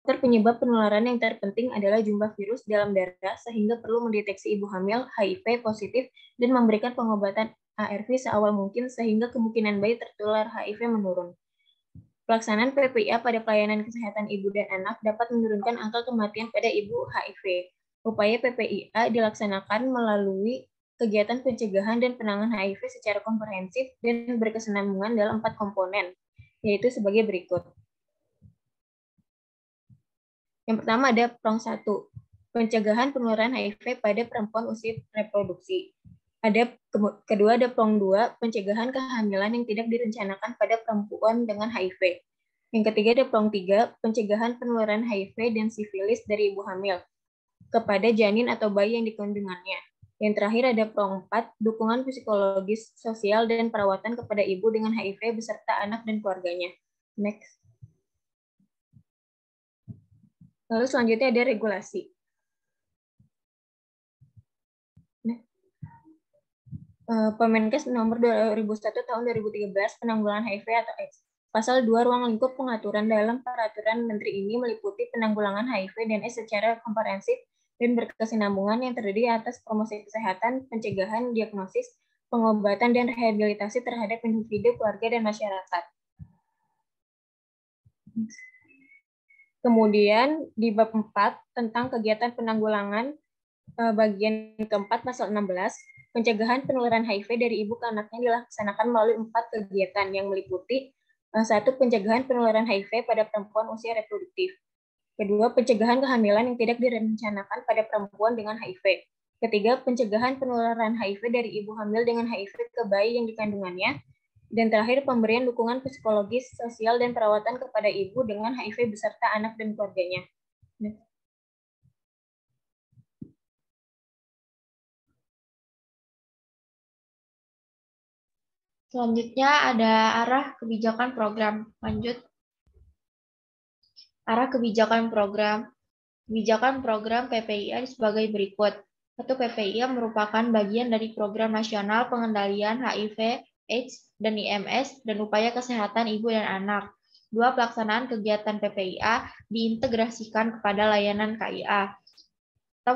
Faktor penyebab penularan yang terpenting adalah jumlah virus dalam darah sehingga perlu mendeteksi ibu hamil HIV positif dan memberikan pengobatan ARV seawal mungkin sehingga kemungkinan bayi tertular HIV menurun. Pelaksanaan PPIA pada pelayanan kesehatan ibu dan anak dapat menurunkan angka kematian pada ibu HIV. Upaya PPIA dilaksanakan melalui kegiatan pencegahan dan penanganan HIV secara komprehensif dan berkesinambungan dalam 4 komponen, yaitu sebagai berikut. Yang pertama ada prong 1, pencegahan penularan HIV pada perempuan usia reproduksi. Kedua ada prong 2, pencegahan kehamilan yang tidak direncanakan pada perempuan dengan HIV. Yang ketiga ada prong 3, pencegahan penularan HIV dan sifilis dari ibu hamil kepada janin atau bayi yang dikandungannya. Yang terakhir ada prong 4, dukungan psikologis, sosial, dan perawatan kepada ibu dengan HIV beserta anak dan keluarganya. Next. Lalu selanjutnya ada regulasi. Permenkes nomor 2001 tahun 2013 penanggulangan HIV atau AIDS. Pasal 2 ruang lingkup pengaturan dalam peraturan menteri ini meliputi penanggulangan HIV dan AIDS secara komprehensif dan berkesinambungan yang terdiri atas promosi kesehatan, pencegahan, diagnosis, pengobatan, dan rehabilitasi terhadap individu, keluarga, dan masyarakat. Kemudian di bab 4 tentang kegiatan penanggulangan bagian keempat pasal 16, pencegahan penularan HIV dari ibu ke anaknya dilaksanakan melalui 4 kegiatan yang meliputi 1. Pencegahan penularan HIV pada perempuan usia reproduktif. Kedua, pencegahan kehamilan yang tidak direncanakan pada perempuan dengan HIV. Ketiga, pencegahan penularan HIV dari ibu hamil dengan HIV ke bayi yang dikandungannya. Dan terakhir, pemberian dukungan psikologis, sosial, dan perawatan kepada ibu dengan HIV beserta anak dan keluarganya. Selanjutnya ada arah kebijakan program. Lanjut. Arah kebijakan program. Kebijakan program PPIA sebagai berikut. 1. PPIA merupakan bagian dari program nasional pengendalian HIV, AIDS, dan IMS, dan upaya kesehatan ibu dan anak. 2. Pelaksanaan kegiatan PPIA diintegrasikan kepada layanan KIA atau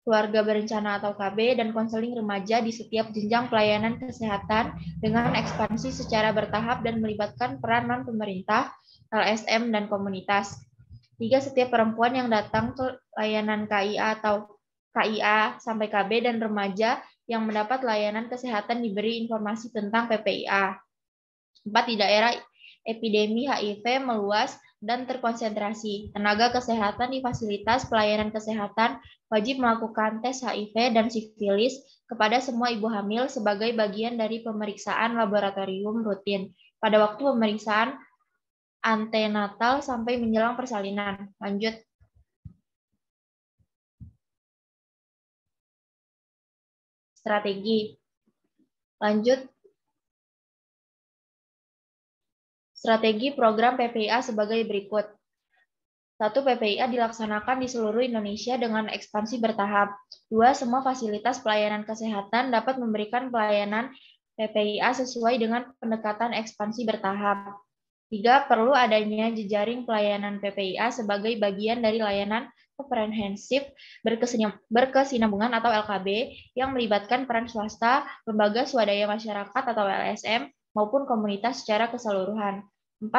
keluarga berencana atau KB dan konseling remaja di setiap jenjang pelayanan kesehatan dengan ekspansi secara bertahap dan melibatkan peran non-pemerintah, LSM, dan komunitas. 3. Setiap perempuan yang datang ke layanan KIA atau KIA sampai KB dan remaja yang mendapat layanan kesehatan diberi informasi tentang PPIA. 4. Di daerah epidemi HIV meluas dan terkonsentrasi, tenaga kesehatan di fasilitas pelayanan kesehatan wajib melakukan tes HIV dan sifilis kepada semua ibu hamil sebagai bagian dari pemeriksaan laboratorium rutin pada waktu pemeriksaan antenatal sampai menjelang persalinan. Lanjut. Strategi. Lanjut. Strategi program PPIA sebagai berikut. 1. PPIA dilaksanakan di seluruh Indonesia dengan ekspansi bertahap. 2. Semua fasilitas pelayanan kesehatan dapat memberikan pelayanan PPIA sesuai dengan pendekatan ekspansi bertahap. 3. Perlu adanya jejaring pelayanan PPIA sebagai bagian dari layanan komprehensif berkesinambungan atau LKB yang melibatkan peran swasta, lembaga swadaya masyarakat atau LSM, maupun komunitas secara keseluruhan. 4.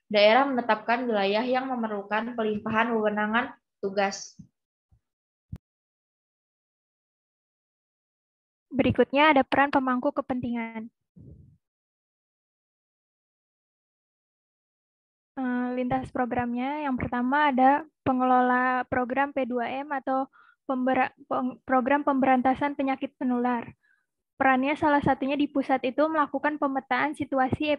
Daerah menetapkan wilayah yang memerlukan pelimpahan wewenangan tugas. Berikutnya ada peran pemangku kepentingan. Lintas programnya, yang pertama ada pengelola program P2M atau program pemberantasan penyakit penular. Perannya salah satunya di pusat itu melakukan pemetaan situasi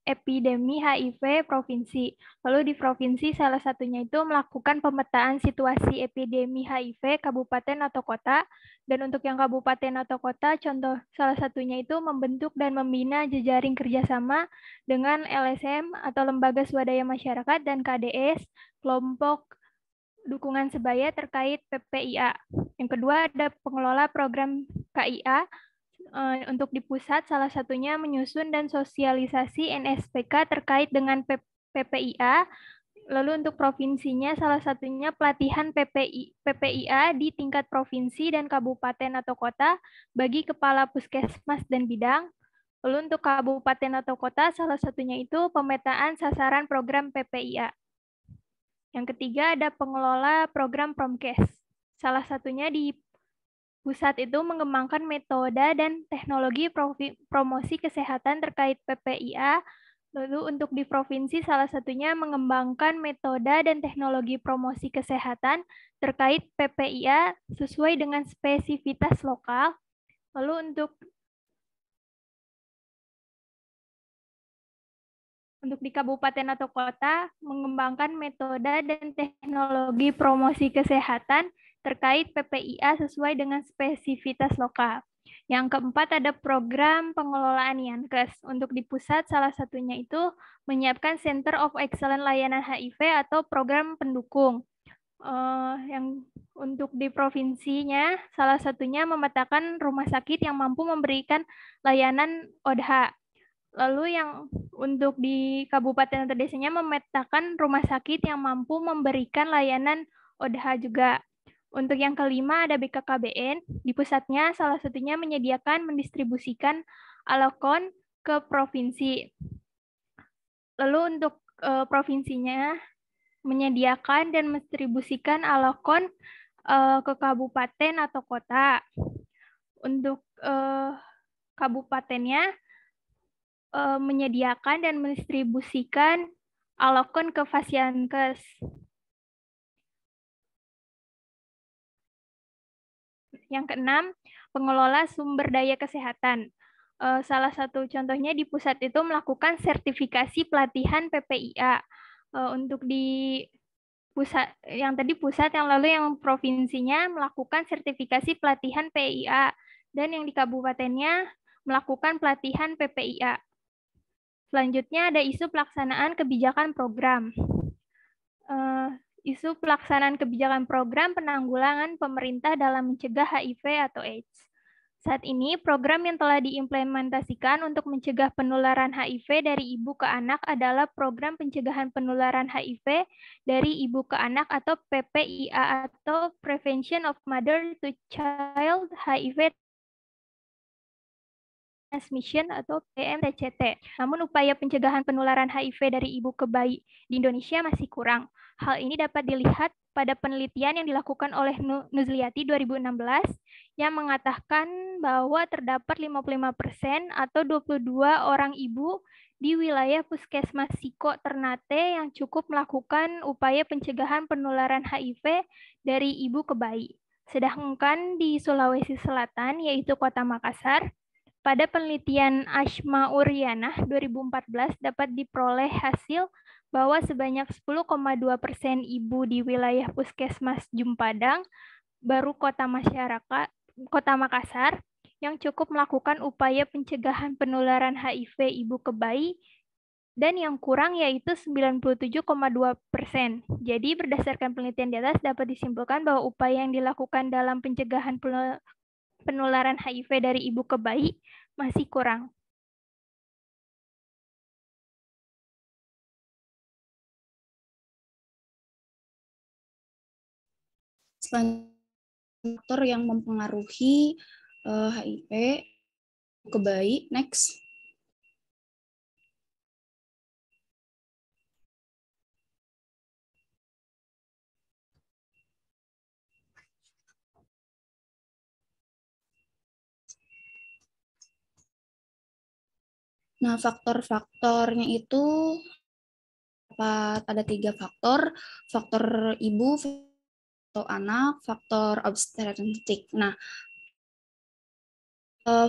epidemi HIV provinsi. Lalu di provinsi salah satunya itu melakukan pemetaan situasi epidemi HIV kabupaten atau kota. Dan untuk yang kabupaten atau kota, contoh salah satunya itu membentuk dan membina jejaring kerjasama dengan LSM atau Lembaga Swadaya Masyarakat dan KDS, kelompok dukungan sebaya terkait PPIA. Yang kedua ada pengelola program KIA. Untuk di pusat, salah satunya menyusun dan sosialisasi NSPK terkait dengan PPIA. Lalu untuk provinsinya, salah satunya pelatihan PPIA di tingkat provinsi dan kabupaten atau kota bagi kepala puskesmas dan bidang. Lalu untuk kabupaten atau kota, salah satunya itu pemetaan sasaran program PPIA. Yang ketiga ada pengelola program Promkes. Salah satunya di pusat itu mengembangkan metode dan teknologi promosi kesehatan terkait PPIA. Lalu untuk di provinsi salah satunya mengembangkan metode dan teknologi promosi kesehatan terkait PPIA sesuai dengan spesifitas lokal. Lalu untuk di kabupaten atau kota mengembangkan metode dan teknologi promosi kesehatan terkait PPIA sesuai dengan spesifitas lokal. Yang keempat ada program pengelolaan Yankes. Untuk di pusat salah satunya itu menyiapkan Center of Excellence Layanan HIV atau program pendukung. Yang untuk di provinsinya salah satunya memetakan rumah sakit yang mampu memberikan layanan ODH. Lalu yang untuk di kabupaten atau desanya memetakan rumah sakit yang mampu memberikan layanan ODH juga. Untuk yang kelima ada BKKBN. Di pusatnya salah satunya menyediakan mendistribusikan alokon ke provinsi. Lalu untuk provinsinya menyediakan dan mendistribusikan alokon ke kabupaten atau kota. Untuk kabupatennya menyediakan dan mendistribusikan alokon ke Fasiankes. Yang keenam, pengelola sumber daya kesehatan. Salah satu contohnya di pusat itu melakukan sertifikasi pelatihan PPIA. Untuk di pusat, yang tadi pusat, yang lalu yang provinsinya melakukan sertifikasi pelatihan PIA, dan yang di kabupatennya melakukan pelatihan PPIA. Selanjutnya ada isu pelaksanaan kebijakan program. Isu pelaksanaan kebijakan program penanggulangan pemerintah dalam mencegah HIV atau AIDS. Saat ini, program yang telah diimplementasikan untuk mencegah penularan HIV dari ibu ke anak adalah Program Pencegahan Penularan HIV dari Ibu ke Anak atau PPIA atau Prevention of Mother to Child HIV Transmission atau PMTCT. Namun upaya pencegahan penularan HIV dari ibu ke bayi di Indonesia masih kurang. Hal ini dapat dilihat pada penelitian yang dilakukan oleh Nuzliati 2016 yang mengatakan bahwa terdapat 55% atau 22 orang ibu di wilayah Puskesmas Siko Ternate yang cukup melakukan upaya pencegahan penularan HIV dari ibu ke bayi. Sedangkan di Sulawesi Selatan, yaitu Kota Makassar, pada penelitian Ashma Uriana 2014 dapat diperoleh hasil bahwa sebanyak 10,2% ibu di wilayah Puskesmas Jumpadang, baru Kota Makassar, yang cukup melakukan upaya pencegahan penularan HIV ibu ke bayi, dan yang kurang yaitu 97,2%. Jadi berdasarkan penelitian di atas dapat disimpulkan bahwa upaya yang dilakukan dalam pencegahan penularan HIV dari ibu ke bayi masih kurang. Faktor yang mempengaruhi HIV ke bayi. Next. Nah, faktor-faktornya itu ada 3 faktor. Faktor ibu, atau anak, faktor obstetrik. Nah,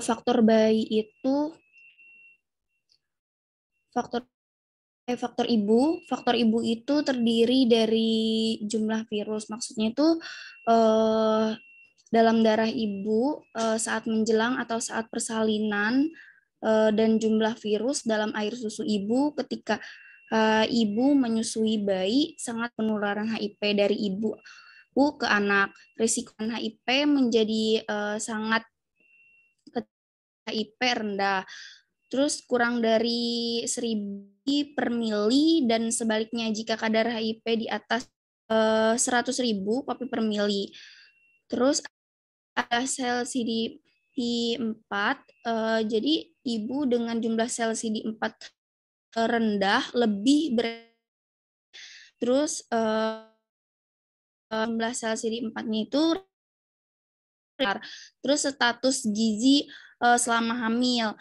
faktor bayi itu faktor ibu itu terdiri dari jumlah virus. Maksudnya itu dalam darah ibu saat menjelang atau saat persalinan dan jumlah virus dalam air susu ibu ketika ibu menyusui bayi sangat penularan HIV dari ibu ke anak. Risiko HIV menjadi sangat HIV rendah. Terus kurang dari 1.000 per mili, dan sebaliknya jika kadar HIP di atas 100.000 kopi per mili. Terus ada sel CD4, jadi ibu dengan jumlah sel CD4 rendah lebih terus jumlah sel CD4-nya itu terus status gizi selama hamil.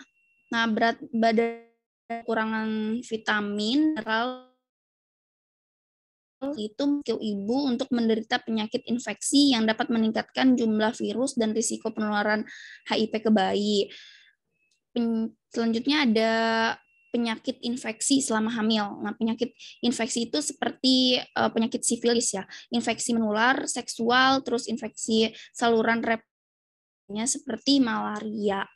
Nah, berat badan kekurangan vitamin mineral itu ibu untuk menderita penyakit infeksi yang dapat meningkatkan jumlah virus dan risiko penularan HIP ke bayi. Selanjutnya ada penyakit infeksi selama hamil. Nah, penyakit infeksi itu seperti penyakit sifilis ya, infeksi menular seksual, terus infeksi saluran reproduksinya seperti malaria.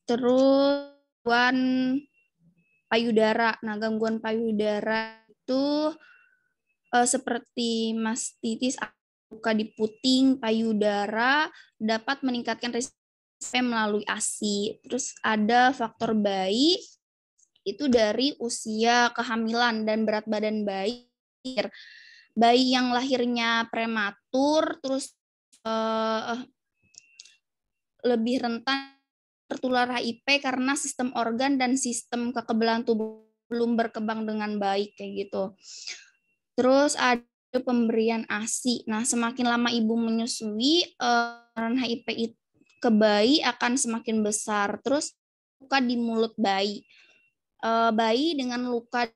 Terus gangguan payudara. Nah, gangguan payudara itu seperti mastitis, luka di puting payudara dapat meningkatkan risiko melalui ASI. Terus ada faktor bayi itu dari usia kehamilan dan berat badan bayi. Bayi yang lahirnya prematur terus lebih rentan tertular HIP karena sistem organ dan sistem kekebalan tubuh belum berkembang dengan baik kayak gitu. Terus ada pemberian ASI. Nah, semakin lama ibu menyusui, HIP ke bayi akan semakin besar. Terus luka di mulut bayi. Bayi dengan luka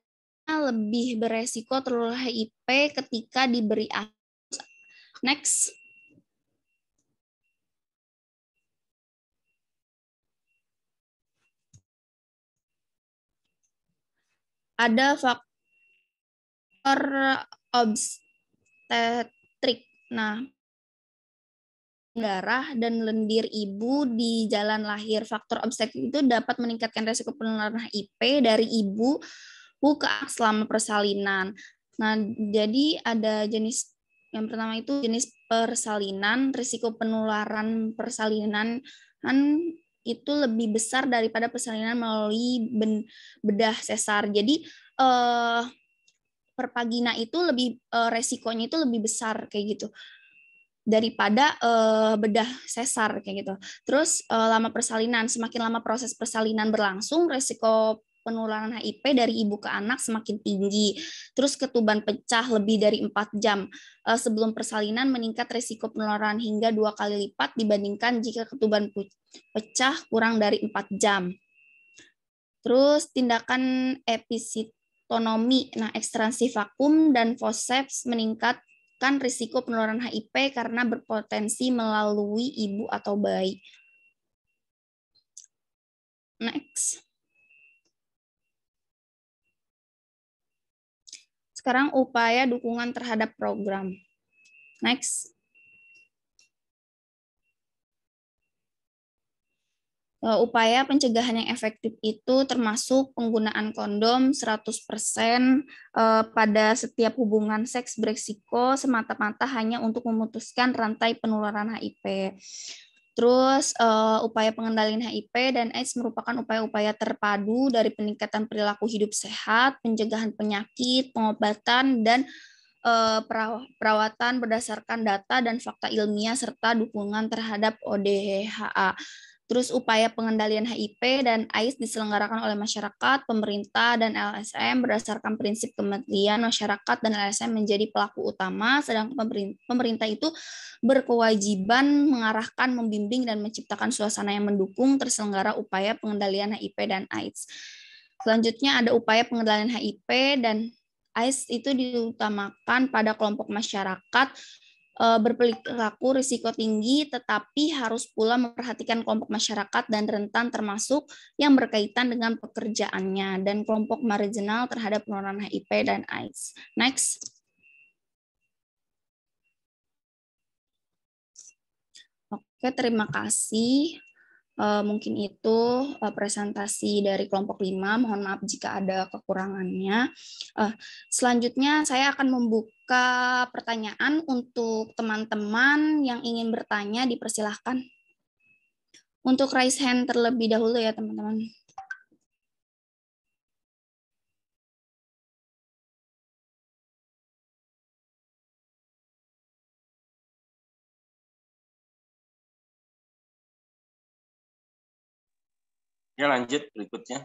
lebih beresiko tertular HIP ketika diberi ASI. Next. Ada faktor obstetrik. Nah, darah dan lendir ibu di jalan lahir. Faktor obstetrik itu dapat meningkatkan risiko penularan HIP dari ibu ke anak selama persalinan. Nah, jadi ada jenis yang pertama itu jenis persalinan. Risiko penularan persalinan itu lebih besar daripada persalinan melalui bedah sesar. Jadi perpagina itu lebih resikonya itu lebih besar kayak gitu daripada bedah sesar kayak gitu. Terus lama persalinan, semakin lama proses persalinan berlangsung, resiko penularan HIP dari ibu ke anak semakin tinggi. Terus ketuban pecah lebih dari 4 jam sebelum persalinan meningkat resiko penularan hingga 2 kali lipat dibandingkan jika ketuban pecah kurang dari 4 jam. Terus tindakan episitonomi, nah ekstraksi vakum dan forceps meningkat risiko penularan HIP karena berpotensi melalui ibu atau bayi. Next. Sekarang upaya dukungan terhadap program. Next. Upaya pencegahan yang efektif itu termasuk penggunaan kondom 100% pada setiap hubungan seks beresiko semata-mata hanya untuk memutuskan rantai penularan HIP. Terus upaya pengendalian HIP dan AIDS merupakan upaya-upaya terpadu dari peningkatan perilaku hidup sehat, pencegahan penyakit, pengobatan, dan perawatan berdasarkan data dan fakta ilmiah serta dukungan terhadap ODHA. Terus upaya pengendalian HIP dan AIDS diselenggarakan oleh masyarakat, pemerintah, dan LSM berdasarkan prinsip kementerian masyarakat dan LSM menjadi pelaku utama, sedangkan pemerintah itu berkewajiban mengarahkan, membimbing, dan menciptakan suasana yang mendukung terselenggara upaya pengendalian HIP dan AIDS. Selanjutnya ada upaya pengendalian HIP dan AIDS itu diutamakan pada kelompok masyarakat berperilaku risiko tinggi, tetapi harus pula memperhatikan kelompok masyarakat dan rentan termasuk yang berkaitan dengan pekerjaannya dan kelompok marginal terhadap penularan HIP dan AIDS. Next. Oke, terima kasih. Mungkin itu presentasi dari kelompok 5. Mohon maaf jika ada kekurangannya. Selanjutnya saya akan membuka pertanyaan untuk teman-teman yang ingin bertanya, dipersilahkan untuk raise hand terlebih dahulu ya teman-teman. Ya, lanjut berikutnya.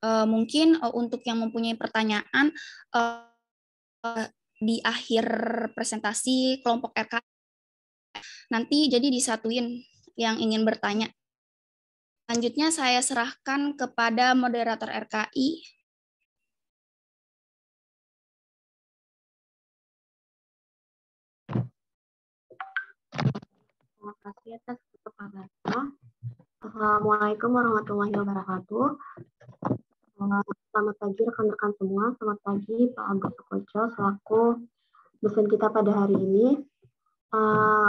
Mungkin untuk yang mempunyai pertanyaan di akhir presentasi kelompok RK nanti jadi disatuin yang ingin bertanya. Selanjutnya saya serahkan kepada moderator RKI. Terima kasih atas kesempatannya. Assalamualaikum warahmatullahi wabarakatuh. Selamat pagi rekan-rekan semua. Selamat pagi Pak Agus Sukoco selaku dosen kita pada hari ini.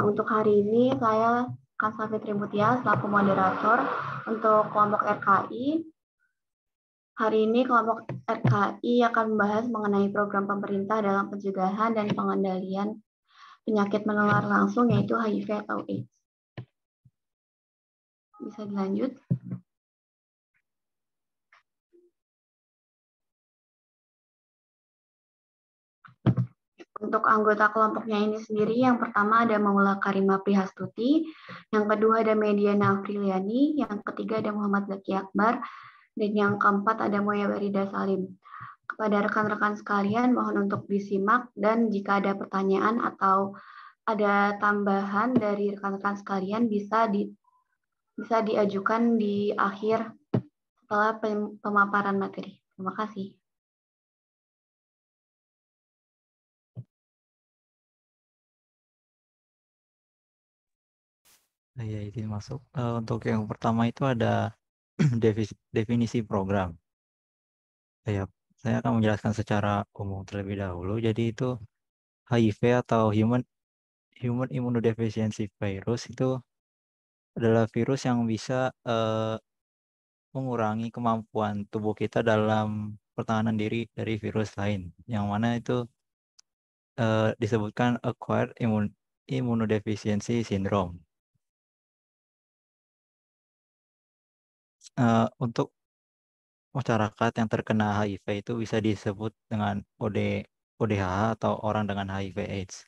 Untuk hari ini saya Kansa Fitri Mutia selaku moderator untuk kelompok RKI. Hari ini kelompok RKI akan membahas mengenai program pemerintah dalam pencegahan dan pengendalian penyakit menular langsung yaitu HIV atau AIDS. Bisa dilanjut. Untuk anggota kelompoknya ini sendiri, yang pertama ada Maula Karimah Prihastuti, yang kedua ada Mediana Afriliani, yang ketiga ada Muhammad Zaki Akbar, dan yang keempat ada Moya Barida Salim. Kepada rekan-rekan sekalian, mohon untuk disimak, dan jika ada pertanyaan atau ada tambahan dari rekan-rekan sekalian bisa diajukan di akhir setelah pemaparan materi. Terima kasih. Ya, izin masuk. Untuk yang pertama itu ada definisi program. Saya akan menjelaskan secara umum terlebih dahulu. Jadi itu HIV atau Human Immunodeficiency Virus itu adalah virus yang bisa mengurangi kemampuan tubuh kita dalam pertahanan diri dari virus lain. Yang mana itu disebutkan Acquired Immunodeficiency Syndrome. Untuk masyarakat yang terkena HIV itu bisa disebut dengan ODH atau orang dengan HIV/AIDS.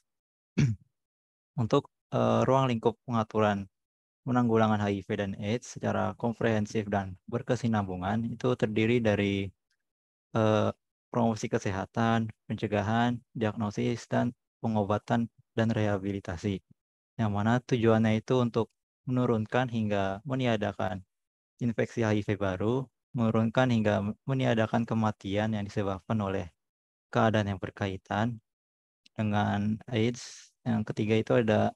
Untuk ruang lingkup pengaturan penanggulangan HIV dan AIDS secara komprehensif dan berkesinambungan itu terdiri dari promosi kesehatan, pencegahan, diagnosis, dan pengobatan dan rehabilitasi. Yang mana tujuannya itu untuk menurunkan hingga meniadakan infeksi HIV baru, menurunkan hingga meniadakan kematian yang disebabkan oleh keadaan yang berkaitan dengan AIDS. Yang ketiga itu ada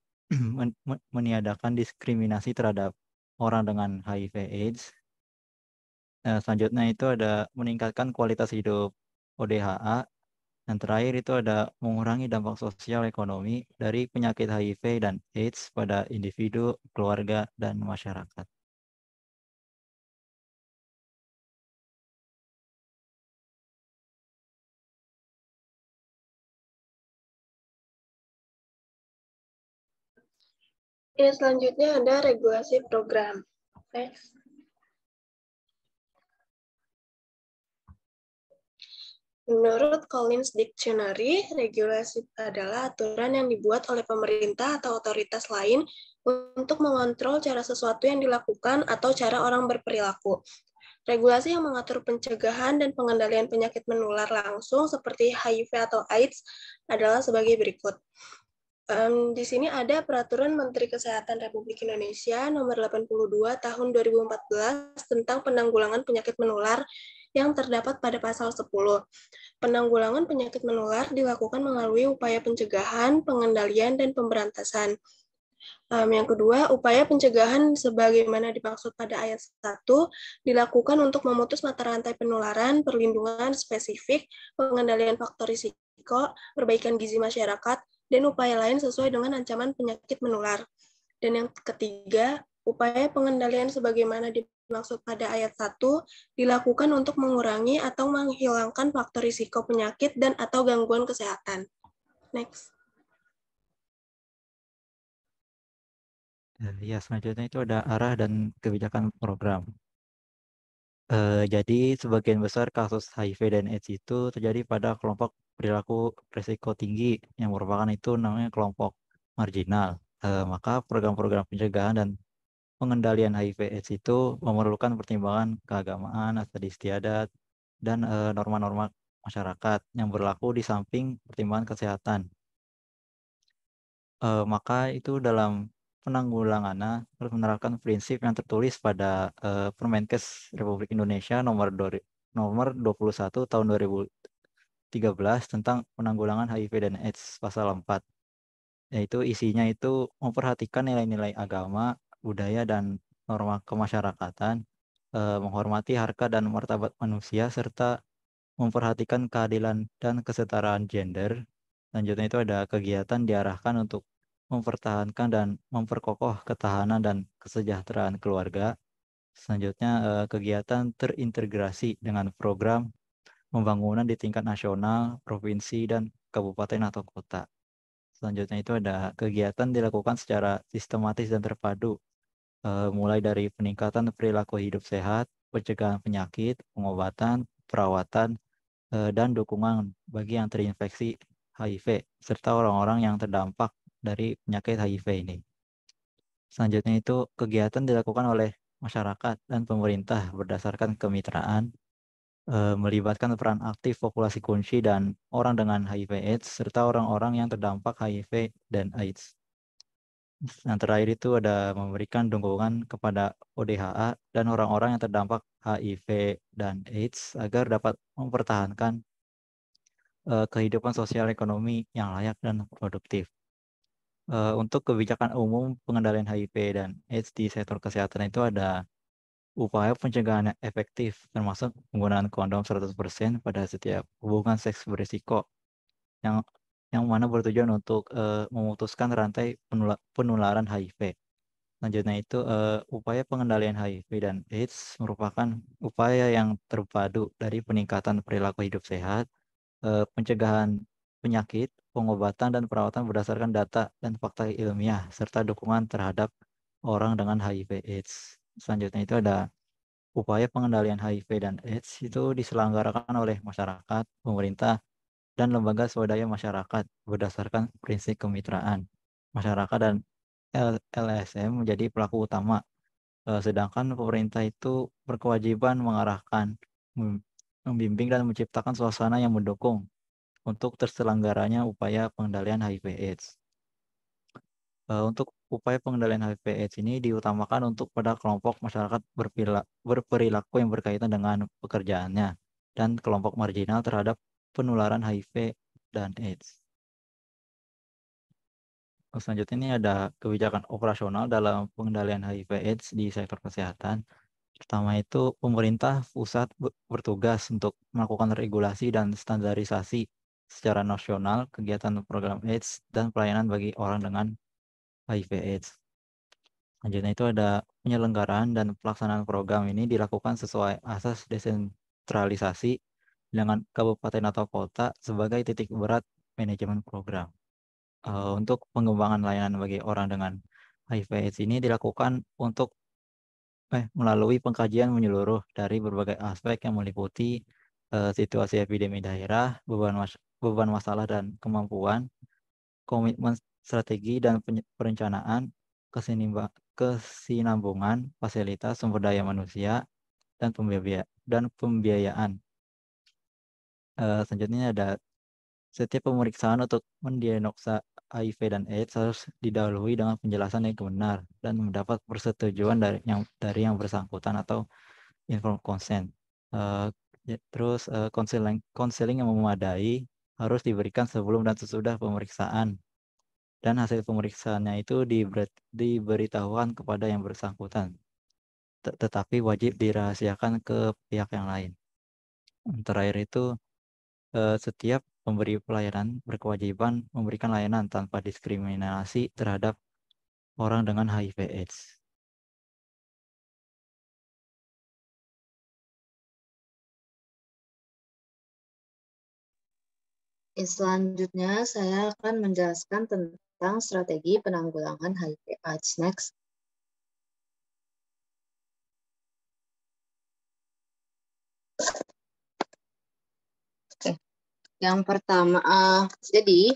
meniadakan diskriminasi terhadap orang dengan HIV/AIDS. Selanjutnya itu ada meningkatkan kualitas hidup ODHA. Dan terakhir itu ada mengurangi dampak sosial ekonomi dari penyakit HIV dan AIDS pada individu, keluarga, dan masyarakat. Ya, selanjutnya ada regulasi program. Next. Menurut Collins Dictionary, regulasi adalah aturan yang dibuat oleh pemerintah atau otoritas lain untuk mengontrol cara sesuatu yang dilakukan atau cara orang berperilaku. Regulasi yang mengatur pencegahan dan pengendalian penyakit menular langsung seperti HIV atau AIDS adalah sebagai berikut. Di sini ada Peraturan Menteri Kesehatan Republik Indonesia Nomor 82 Tahun 2014 tentang penanggulangan penyakit menular yang terdapat pada pasal 10. Penanggulangan penyakit menular dilakukan melalui upaya pencegahan, pengendalian, dan pemberantasan. Yang kedua, upaya pencegahan sebagaimana dimaksud pada ayat 1 dilakukan untuk memutus mata rantai penularan, perlindungan spesifik, pengendalian faktor risiko, perbaikan gizi masyarakat, dan upaya lain sesuai dengan ancaman penyakit menular. Dan yang ketiga, upaya pengendalian sebagaimana dimaksud pada ayat 1 dilakukan untuk mengurangi atau menghilangkan faktor risiko penyakit dan atau gangguan kesehatan. Next. Ya, selanjutnya itu ada arah dan kebijakan program. Jadi sebagian besar kasus HIV dan AIDS itu terjadi pada kelompok perilaku risiko tinggi yang merupakan itu namanya kelompok marginal. Maka program-program pencegahan dan pengendalian HIV/AIDS itu memerlukan pertimbangan keagamaan, adat istiadat, dan norma-norma masyarakat yang berlaku di samping pertimbangan kesehatan. Maka itu dalam penanggulangannya harus menerapkan prinsip yang tertulis pada Permenkes Republik Indonesia nomor 21 tahun 2013 tentang penanggulangan HIV dan AIDS pasal 4. Yaitu isinya itu memperhatikan nilai-nilai agama, budaya, dan norma kemasyarakatan, menghormati harkat dan martabat manusia, serta memperhatikan keadilan dan kesetaraan gender. Selanjutnya itu ada kegiatan diarahkan untuk mempertahankan dan memperkokoh ketahanan dan kesejahteraan keluarga. Selanjutnya kegiatan terintegrasi dengan program pembangunan di tingkat nasional, provinsi, dan kabupaten atau kota. Selanjutnya itu ada kegiatan dilakukan secara sistematis dan terpadu, mulai dari peningkatan perilaku hidup sehat, pencegahan penyakit, pengobatan, perawatan, dan dukungan bagi yang terinfeksi HIV, serta orang-orang yang terdampak dari penyakit HIV ini. Selanjutnya itu kegiatan dilakukan oleh masyarakat dan pemerintah berdasarkan kemitraan, melibatkan peran aktif populasi kunci dan orang dengan HIV/AIDS, serta orang-orang yang terdampak HIV dan AIDS. Yang terakhir itu ada memberikan dukungan kepada ODHA dan orang-orang yang terdampak HIV dan AIDS agar dapat mempertahankan kehidupan sosial ekonomi yang layak dan produktif. Untuk kebijakan umum pengendalian HIV dan AIDS di sektor kesehatan itu ada upaya pencegahan yang efektif, termasuk penggunaan kondom 100% pada setiap hubungan seks berisiko, yang mana bertujuan untuk memutuskan rantai penularan HIV. Selanjutnya itu upaya pengendalian HIV dan AIDS merupakan upaya yang terpadu dari peningkatan perilaku hidup sehat, pencegahan penyakit, pengobatan dan perawatan berdasarkan data dan fakta ilmiah, serta dukungan terhadap orang dengan HIV/AIDS. Selanjutnya itu ada upaya pengendalian HIV dan AIDS itu diselenggarakan oleh masyarakat, pemerintah, dan lembaga swadaya masyarakat berdasarkan prinsip kemitraan. Masyarakat dan LSM menjadi pelaku utama, sedangkan pemerintah itu berkewajiban mengarahkan, membimbing, dan menciptakan suasana yang mendukung untuk terselenggaranya upaya pengendalian HIV/AIDS. Untuk upaya pengendalian HIV/AIDS ini diutamakan untuk pada kelompok masyarakat berperilaku yang berkaitan dengan pekerjaannya dan kelompok marginal terhadap penularan HIV dan AIDS. Selanjutnya ini ada kebijakan operasional dalam pengendalian HIV/AIDS di sektor kesehatan. Pertama itu pemerintah pusat bertugas untuk melakukan regulasi dan standarisasi secara nasional kegiatan program AIDS dan pelayanan bagi orang dengan HIV/AIDS. Selanjutnya itu ada penyelenggaraan dan pelaksanaan program ini dilakukan sesuai asas desentralisasi dengan kabupaten atau kota sebagai titik berat manajemen program. Untuk pengembangan layanan bagi orang dengan HIV/AIDS ini dilakukan untuk melalui pengkajian menyeluruh dari berbagai aspek yang meliputi situasi epidemi daerah, beban masalah dan kemampuan, komitmen strategi dan perencanaan, kesinambungan fasilitas sumber daya manusia, dan pembiayaan. Selanjutnya ada setiap pemeriksaan untuk mendiagnosa HIV dan AIDS harus didahului dengan penjelasan yang benar dan mendapat persetujuan dari yang bersangkutan atau informed consent. Terus konseling yang memadai harus diberikan sebelum dan sesudah pemeriksaan, dan hasil pemeriksaannya itu diberitahukan kepada yang bersangkutan, tetapi wajib dirahasiakan ke pihak yang lain. Terakhir itu setiap pemberi pelayanan berkewajiban memberikan layanan tanpa diskriminasi terhadap orang dengan HIV/AIDS. Selanjutnya saya akan menjelaskan tentang strategi penanggulangan HIV/AIDS. Next. Oke. Yang pertama, jadi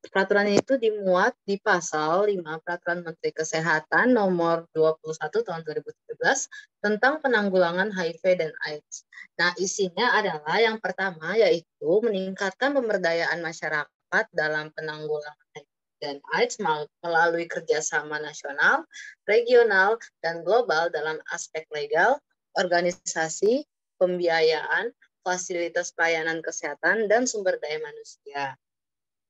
peraturan itu dimuat di pasal 5 Peraturan Menteri Kesehatan nomor 21 tahun 2017 tentang penanggulangan HIV dan AIDS. Nah, isinya adalah yang pertama yaitu meningkatkan pemberdayaan masyarakat dalam penanggulangan HIV dan AIDS melalui kerjasama nasional, regional, dan global dalam aspek legal, organisasi, pembiayaan, fasilitas pelayanan kesehatan, dan sumber daya manusia.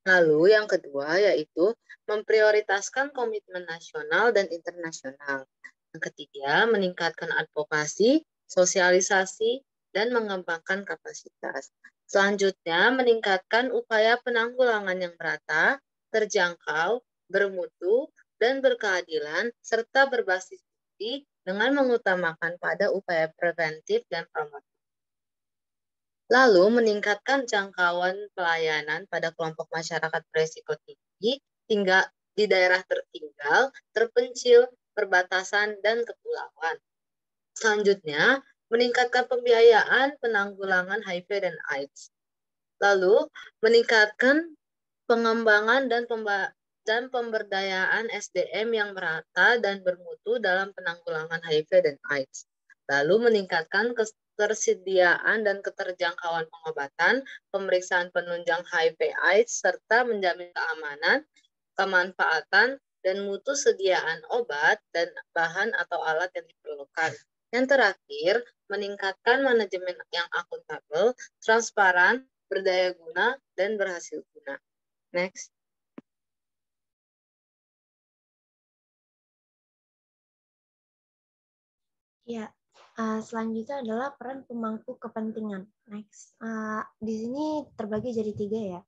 Lalu yang kedua yaitu memprioritaskan komitmen nasional dan internasional. Yang ketiga, meningkatkan advokasi, sosialisasi, dan mengembangkan kapasitas. Selanjutnya, meningkatkan upaya penanggulangan yang merata, terjangkau, bermutu, dan berkeadilan, serta berbasis bukti dengan mengutamakan pada upaya preventif dan promotif. Lalu meningkatkan jangkauan pelayanan pada kelompok masyarakat berisiko tinggi hingga di daerah tertinggal, terpencil, perbatasan, dan kepulauan. Selanjutnya, meningkatkan pembiayaan penanggulangan HIV dan AIDS. Lalu, meningkatkan pengembangan dan pemberdayaan SDM yang merata dan bermutu dalam penanggulangan HIV dan AIDS. Lalu meningkatkan ketersediaan dan keterjangkauan pengobatan, pemeriksaan penunjang HIV/AIDS, serta menjamin keamanan, kemanfaatan, dan mutu sediaan obat dan bahan atau alat yang diperlukan. Yang terakhir, meningkatkan manajemen yang akuntabel, transparan, berdaya guna, dan berhasil guna. Next. Ya, selanjutnya adalah peran pemangku kepentingan. Next. Di sini terbagi jadi 3 ya.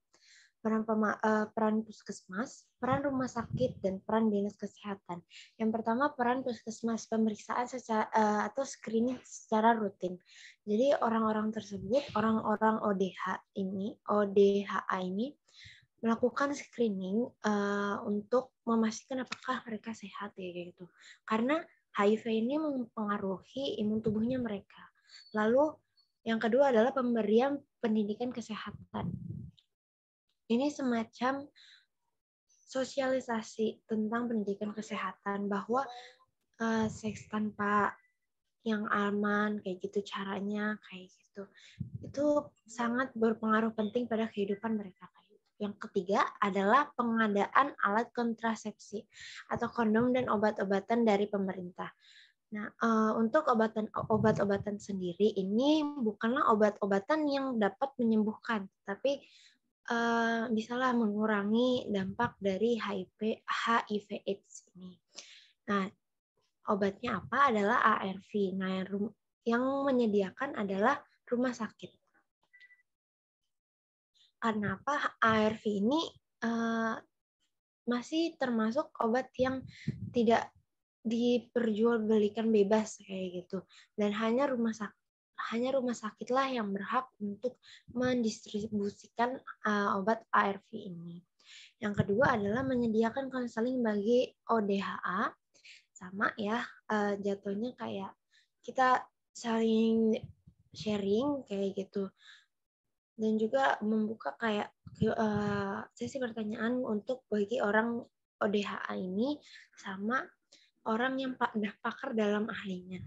Peran puskesmas, peran rumah sakit, dan peran dinas kesehatan. Yang pertama peran puskesmas, pemeriksaan atau screening secara rutin. Jadi orang-orang tersebut, orang-orang ODHA ini melakukan screening untuk memastikan apakah mereka sehat ya gitu. Karena HIV ini mempengaruhi imun tubuhnya mereka. Lalu yang kedua adalah pemberian pendidikan kesehatan. Ini semacam sosialisasi tentang pendidikan kesehatan bahwa seks tanpa yang aman kayak gitu caranya kayak gitu. Itu sangat berpengaruh penting pada kehidupan mereka. Yang ketiga adalah pengadaan alat kontrasepsi atau kondom dan obat-obatan dari pemerintah. Nah, untuk obat-obatan sendiri ini bukanlah obat-obatan yang dapat menyembuhkan, tapi bisalah mengurangi dampak dari HIV/AIDS ini. Nah, obatnya apa adalah ARV. Nah, yang menyediakan adalah rumah sakit. Kenapa ARV ini masih termasuk obat yang tidak diperjualbelikan bebas kayak gitu, dan hanya rumah sakitlah yang berhak untuk mendistribusikan obat ARV ini. Yang kedua adalah menyediakan konseling bagi ODHA, sama ya, jatuhnya kayak kita saling sharing kayak gitu. Dan juga membuka kayak sesi pertanyaan untuk bagi orang ODHA ini sama orang yang pakar dalam ahlinya.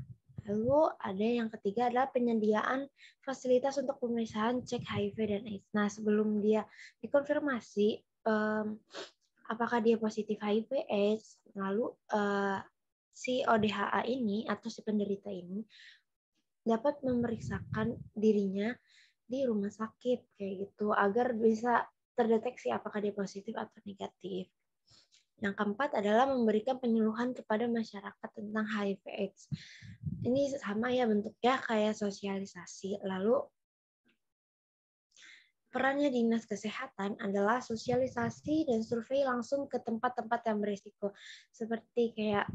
Lalu ada yang ketiga adalah penyediaan fasilitas untuk pemeriksaan cek HIV dan AIDS. Nah, sebelum dia dikonfirmasi apakah dia positif HIV AIDS, lalu si ODHA ini atau si penderita ini dapat memeriksakan dirinya di rumah sakit kayak gitu agar bisa terdeteksi apakah dia positif atau negatif. Yang keempat adalah memberikan penyuluhan kepada masyarakat tentang HIV/AIDS. Ini sama ya bentuknya kayak sosialisasi. Lalu perannya Dinas Kesehatan adalah sosialisasi dan survei langsung ke tempat-tempat yang berisiko, seperti kayak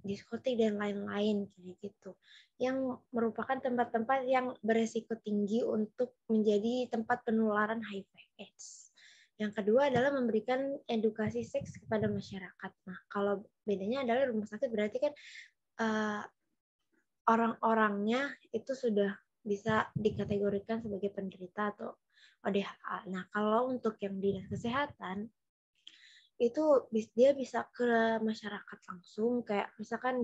diskotik dan lain-lain kayak gitu, yang merupakan tempat-tempat yang berisiko tinggi untuk menjadi tempat penularan HIV/AIDS. Yang kedua adalah memberikan edukasi seks kepada masyarakat. Nah, kalau bedanya adalah rumah sakit berarti kan orang-orangnya itu sudah bisa dikategorikan sebagai penderita atau ODHA. Nah, kalau untuk yang dinas kesehatan, itu dia bisa ke masyarakat langsung, kayak misalkan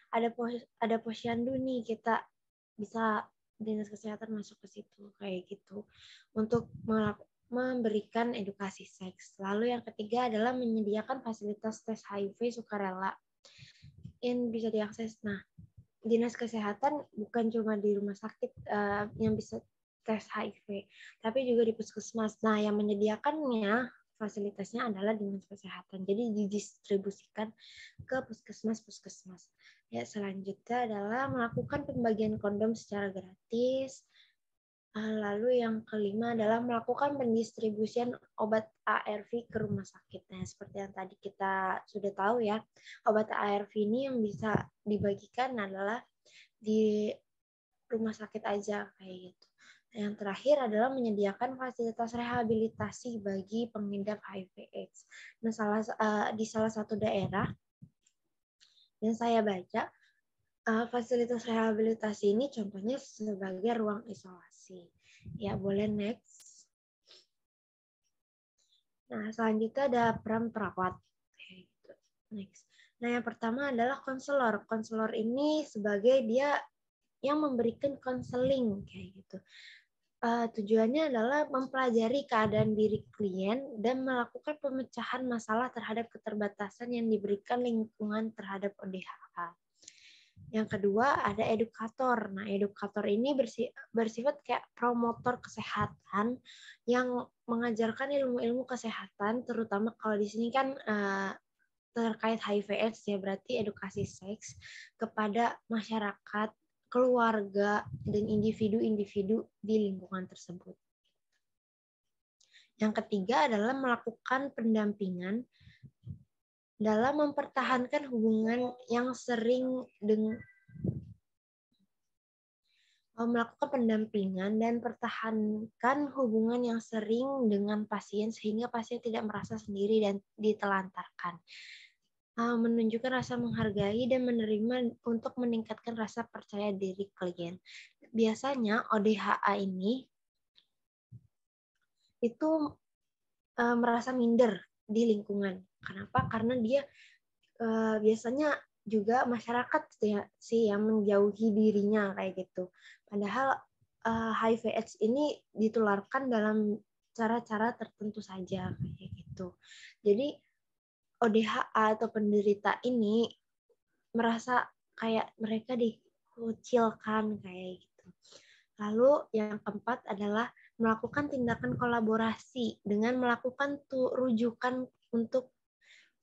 ada posyandu nih, kita bisa dinas kesehatan masuk ke situ, kayak gitu, untuk memberikan edukasi seks. Lalu yang ketiga adalah menyediakan fasilitas tes HIV sukarela yang bisa diakses. Nah, Dinas Kesehatan bukan cuma di rumah sakit yang bisa tes HIV, tapi juga di puskesmas. Nah, yang menyediakannya fasilitasnya adalah Dinas Kesehatan. Jadi didistribusikan ke puskesmas-puskesmas. Ya, selanjutnya adalah melakukan pembagian kondom secara gratis. Lalu yang kelima adalah melakukan pendistribusian obat ARV ke rumah sakit. Nah, seperti yang tadi kita sudah tahu ya, obat ARV ini yang bisa dibagikan adalah di rumah sakit aja kayak gitu. Yang terakhir adalah menyediakan fasilitas rehabilitasi bagi pengidap HIV/AIDS. Nah, di salah satu daerah yang saya baca, fasilitas rehabilitasi ini contohnya sebagai ruang isolasi. Ya, boleh next. Nah, selanjutnya ada peran perawat. Next. Nah, yang pertama adalah konselor. Konselor ini sebagai dia yang memberikan konseling kayak gitu. Tujuannya adalah mempelajari keadaan diri klien dan melakukan pemecahan masalah terhadap keterbatasan yang diberikan lingkungan terhadap ODHA. Yang kedua ada edukator. Nah, edukator ini bersifat kayak promotor kesehatan yang mengajarkan ilmu-ilmu kesehatan, terutama kalau di sini kan terkait HIV/AIDS ya, berarti edukasi seks kepada masyarakat, keluarga, dan individu-individu di lingkungan tersebut. Yang ketiga adalah melakukan pendampingan dalam mempertahankan hubungan yang sering melakukan pendampingan dan pertahankan hubungan yang sering dengan pasien sehingga pasien tidak merasa sendiri dan ditelantarkan. Menunjukkan rasa menghargai dan menerima untuk meningkatkan rasa percaya diri klien. Biasanya ODHA ini itu merasa minder di lingkungan. Kenapa? Karena dia biasanya juga masyarakat sih yang menjauhi dirinya kayak gitu. Padahal HIV/AIDS ini ditularkan dalam cara-cara tertentu saja kayak gitu. Jadi ODHA atau penderita ini merasa kayak mereka dikucilkan kayak gitu. Lalu yang keempat adalah melakukan tindakan kolaborasi dengan melakukan rujukan untuk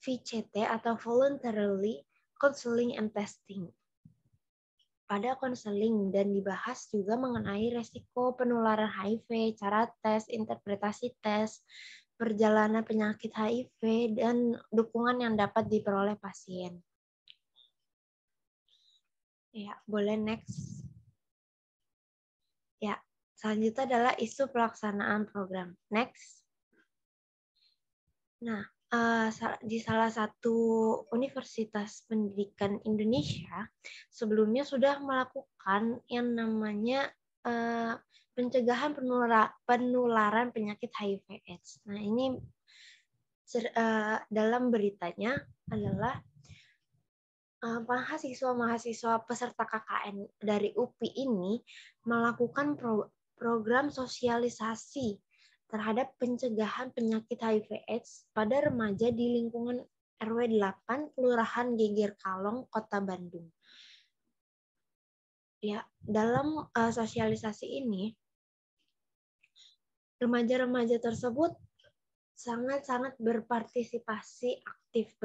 VCT atau Voluntarily Counseling and Testing. Pada konseling dan dibahas juga mengenai resiko penularan HIV, cara tes, interpretasi tes, perjalanan penyakit HIV, dan dukungan yang dapat diperoleh pasien. Ya, boleh next. Ya, selanjutnya adalah isu pelaksanaan program. Next. Nah, di salah satu universitas pendidikan Indonesia sebelumnya sudah melakukan yang namanya pencegahan penularan penyakit HIV/AIDS. Nah, ini dalam beritanya adalah mahasiswa peserta KKN dari UPI ini melakukan program sosialisasi terhadap pencegahan penyakit HIV/AIDS pada remaja di lingkungan RW 8 Kelurahan Geger Kalong, Kota Bandung. Ya, dalam sosialisasi ini remaja-remaja tersebut sangat-sangat berpartisipasi aktif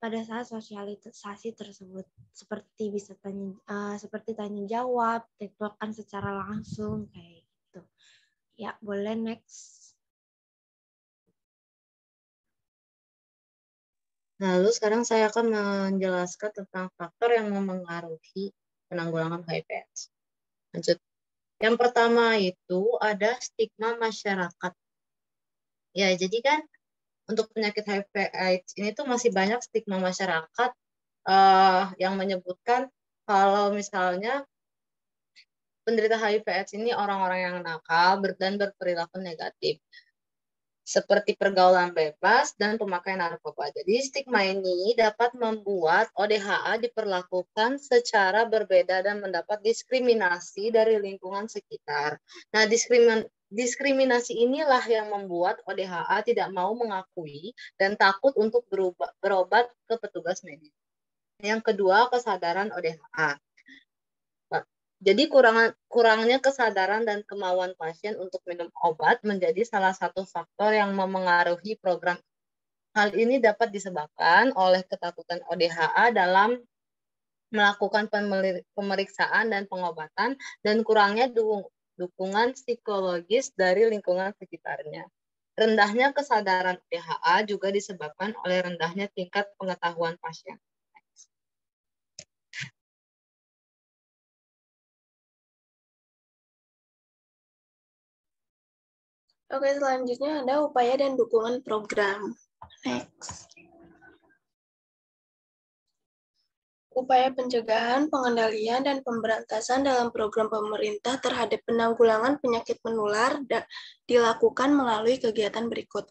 pada saat sosialisasi tersebut, seperti bisa tanya jawab, tektokan secara langsung kayak gitu. gitu. Ya, boleh next. Lalu sekarang saya akan menjelaskan tentang faktor yang memengaruhi penanggulangan HIV/AIDS. Lanjut. Yang pertama itu ada stigma masyarakat. Ya, jadi kan untuk penyakit HIV/AIDS ini tuh masih banyak stigma masyarakat yang menyebutkan kalau misalnya penderita HIV/AIDS ini orang-orang yang nakal dan berperilaku negatif, seperti pergaulan bebas dan pemakaian narkoba. Jadi stigma ini dapat membuat ODHA diperlakukan secara berbeda dan mendapat diskriminasi dari lingkungan sekitar. Nah, diskriminasi inilah yang membuat ODHA tidak mau mengakui dan takut untuk berobat ke petugas medis. Yang kedua, kesadaran ODHA. Jadi kurangnya kesadaran dan kemauan pasien untuk minum obat menjadi salah satu faktor yang memengaruhi program. Hal ini dapat disebabkan oleh ketakutan ODHA dalam melakukan pemeriksaan dan pengobatan dan kurangnya dukungan psikologis dari lingkungan sekitarnya. Rendahnya kesadaran ODHA juga disebabkan oleh rendahnya tingkat pengetahuan pasien. Oke, selanjutnya ada upaya dan dukungan program. Next. Upaya pencegahan, pengendalian, dan pemberantasan dalam program pemerintah terhadap penanggulangan penyakit menular dilakukan melalui kegiatan berikut.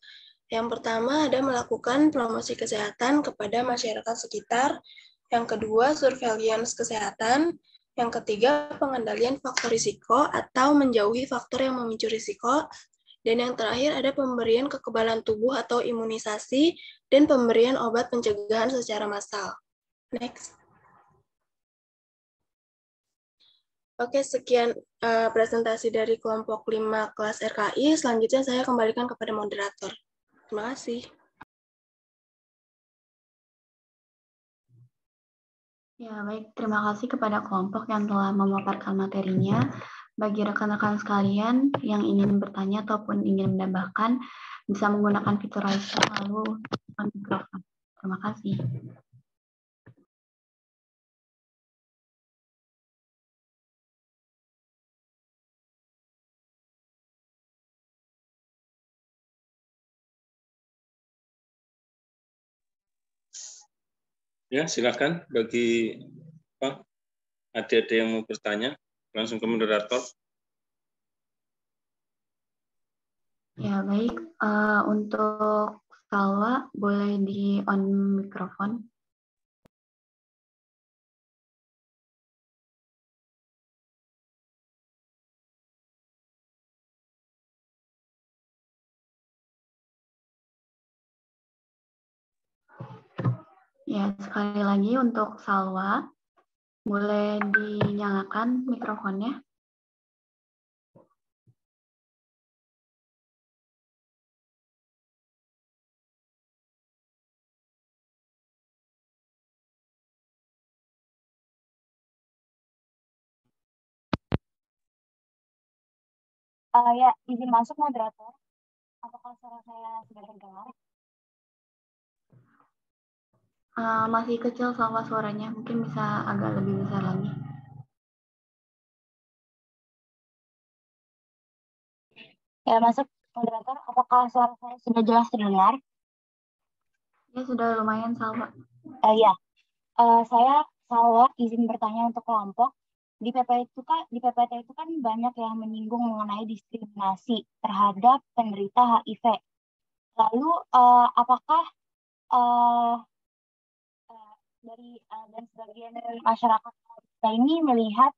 Yang pertama ada melakukan promosi kesehatan kepada masyarakat sekitar. Yang kedua, surveillance kesehatan. Yang ketiga, pengendalian faktor risiko atau menjauhi faktor yang memicu risiko. Dan yang terakhir ada pemberian kekebalan tubuh atau imunisasi dan pemberian obat pencegahan secara massal. Next. Oke, sekian presentasi dari kelompok 5 kelas RKI. Selanjutnya saya kembalikan kepada moderator. Terima kasih. Ya, baik. Terima kasih kepada kelompok yang telah memaparkan materinya. Bagi rekan-rekan sekalian yang ingin bertanya ataupun ingin menambahkan, bisa menggunakan fitur raise hand lalu on mikrofon. Terima kasih. Ya, silakan bagi adik-adik yang mau bertanya, langsung ke moderator. Ya, baik. Untuk Salwa, boleh di on mikrofon. Ya, sekali lagi untuk Salwa, boleh dinyalakan mikrofonnya. Ya, izin masuk moderator. Apakah suara saya sudah terdengar? Masih kecil sama suaranya, mungkin bisa agak lebih besar lagi. Ya, masuk moderator. Apakah suara saya sudah jelas terdengar? Ya, sudah lumayan, Salwa. Ya, saya Salwa izin bertanya untuk kelompok. Di PPT itu kan banyak yang menyinggung mengenai diskriminasi terhadap penderita HIV. Lalu apakah dan sebagian dari masyarakat kita ini melihat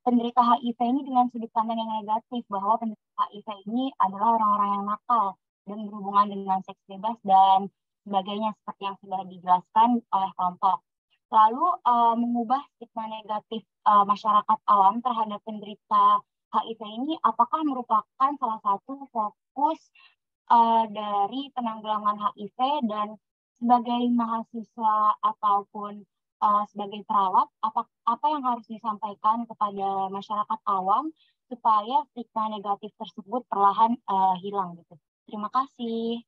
penderita HIV ini dengan sudut pandang yang negatif, bahwa penderita HIV ini adalah orang-orang yang nakal dan berhubungan dengan seks bebas dan sebagainya seperti yang sudah dijelaskan oleh kelompok. Lalu mengubah stigma negatif masyarakat awam terhadap penderita HIV ini apakah merupakan salah satu fokus dari penanggulangan HIV, dan sebagai mahasiswa ataupun sebagai perawat, apa yang harus disampaikan kepada masyarakat awam supaya stigma negatif tersebut perlahan hilang gitu. Terima kasih.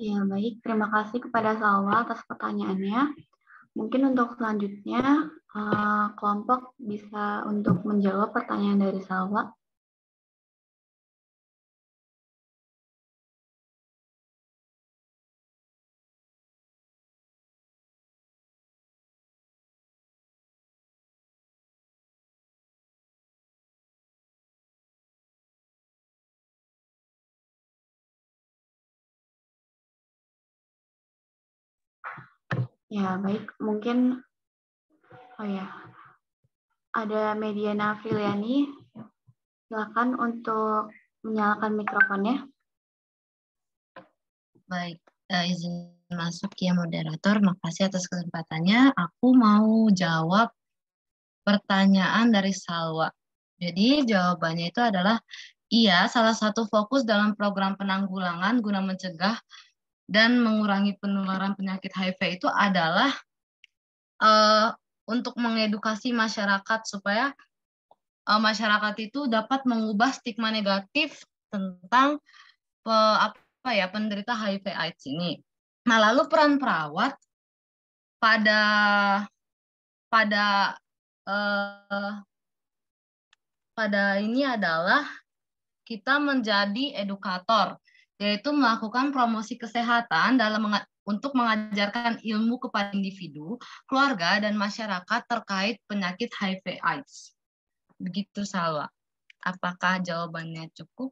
Ya, baik. Terima kasih kepada Salwa atas pertanyaannya. Mungkin untuk selanjutnya, kelompok bisa untuk menjawab pertanyaan dari Salwa. Ya, baik. Mungkin, ada Mediana Friliani. Silakan untuk menyalakan mikrofonnya. Baik, izin masuk ya moderator. Makasih atas kesempatannya. Aku mau jawab pertanyaan dari Salwa. Jadi jawabannya itu adalah iya, salah satu fokus dalam program penanggulangan guna mencegah dan mengurangi penularan penyakit HIV itu adalah untuk mengedukasi masyarakat supaya masyarakat itu dapat mengubah stigma negatif tentang penderita HIV/AIDS ini. Nah, lalu peran perawat pada ini adalah kita menjadi edukator, yaitu melakukan promosi kesehatan untuk mengajarkan ilmu kepada individu, keluarga, dan masyarakat terkait penyakit HIV/AIDS. Begitu, Salwa. Apakah jawabannya cukup?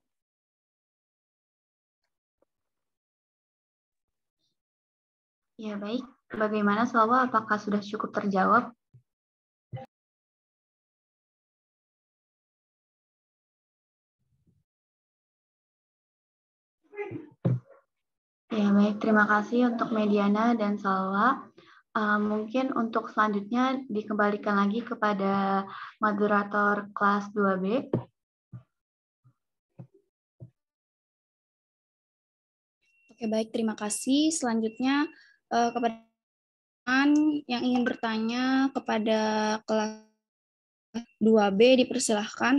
Ya, baik. Bagaimana, Salwa? Apakah sudah cukup terjawab? Ya, baik. Terima kasih untuk Mediana dan Salwa. Mungkin untuk selanjutnya dikembalikan lagi kepada moderator kelas 2B. Oke, baik. Terima kasih. Selanjutnya kepada yang ingin bertanya kepada kelas 2B dipersilahkan.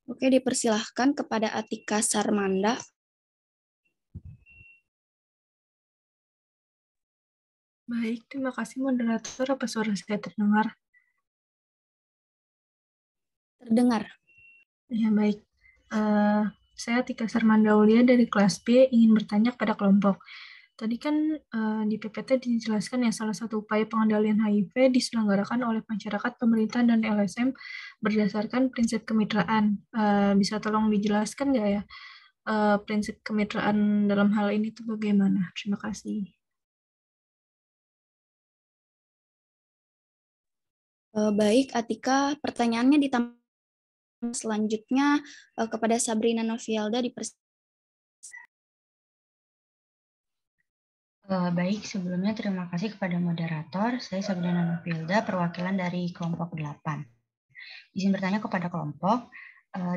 Oke, dipersilahkan kepada Atika Sarmanda. Baik, terima kasih moderator. Apa suara saya terdengar? Terdengar. Ya, baik. Saya Atika Sarmanda Aulia dari kelas B ingin bertanya kepada kelompok. Tadi kan di PPT dijelaskan ya salah satu upaya pengendalian HIV diselenggarakan oleh masyarakat, pemerintah, dan LSM berdasarkan prinsip kemitraan. Bisa tolong dijelaskan nggak ya prinsip kemitraan dalam hal ini itu bagaimana? Terima kasih. Baik, Atika, pertanyaannya ditambah selanjutnya kepada Sabrina Novialda Baik, sebelumnya terima kasih kepada moderator. Saya Sabrina Novialda, perwakilan dari kelompok 8. Izin bertanya kepada kelompok,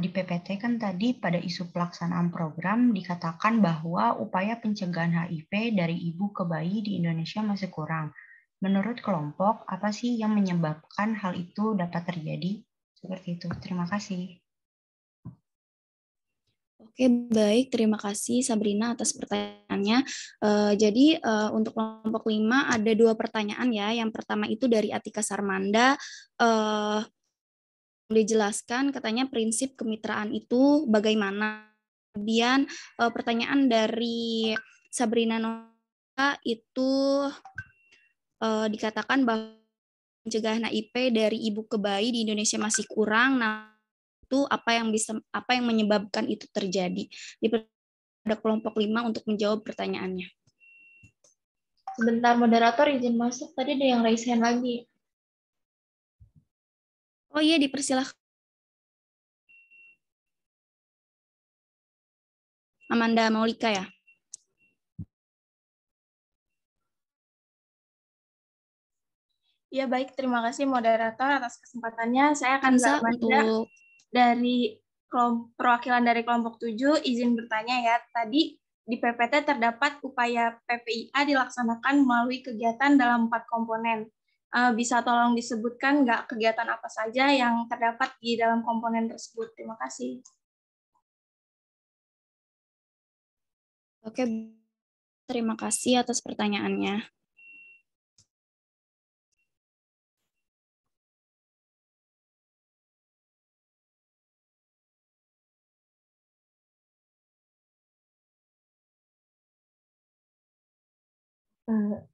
di PPT kan tadi pada isu pelaksanaan program dikatakan bahwa upaya pencegahan HIV dari ibu ke bayi di Indonesia masih kurang. Menurut kelompok, apa sih yang menyebabkan hal itu dapat terjadi? Seperti itu. Terima kasih. Oke, baik. Terima kasih Sabrina atas pertanyaannya. Jadi untuk kelompok 5 ada 2 pertanyaan ya. Yang pertama itu dari Atika Sarmanda. Dijelaskan katanya prinsip kemitraan itu bagaimana. Kemudian pertanyaan dari Sabrina Nova itu dikatakan bahwa pencegahan HIV dari ibu ke bayi di Indonesia masih kurang. Nah, itu apa yang menyebabkan itu terjadi? Pada kelompok 5 untuk menjawab pertanyaannya. Sebentar moderator izin masuk, tadi ada yang raise hand lagi. Oh iya, dipersilahkan. Amanda Maulika ya. Ya baik, terima kasih moderator atas kesempatannya. Saya akan Kanza untuk dari perwakilan dari kelompok 7 izin bertanya ya. Tadi di PPT terdapat upaya PPIA dilaksanakan melalui kegiatan dalam 4 komponen. Bisa tolong disebutkan nggak kegiatan apa saja yang terdapat di dalam komponen tersebut? Terima kasih. Oke, terima kasih atas pertanyaannya.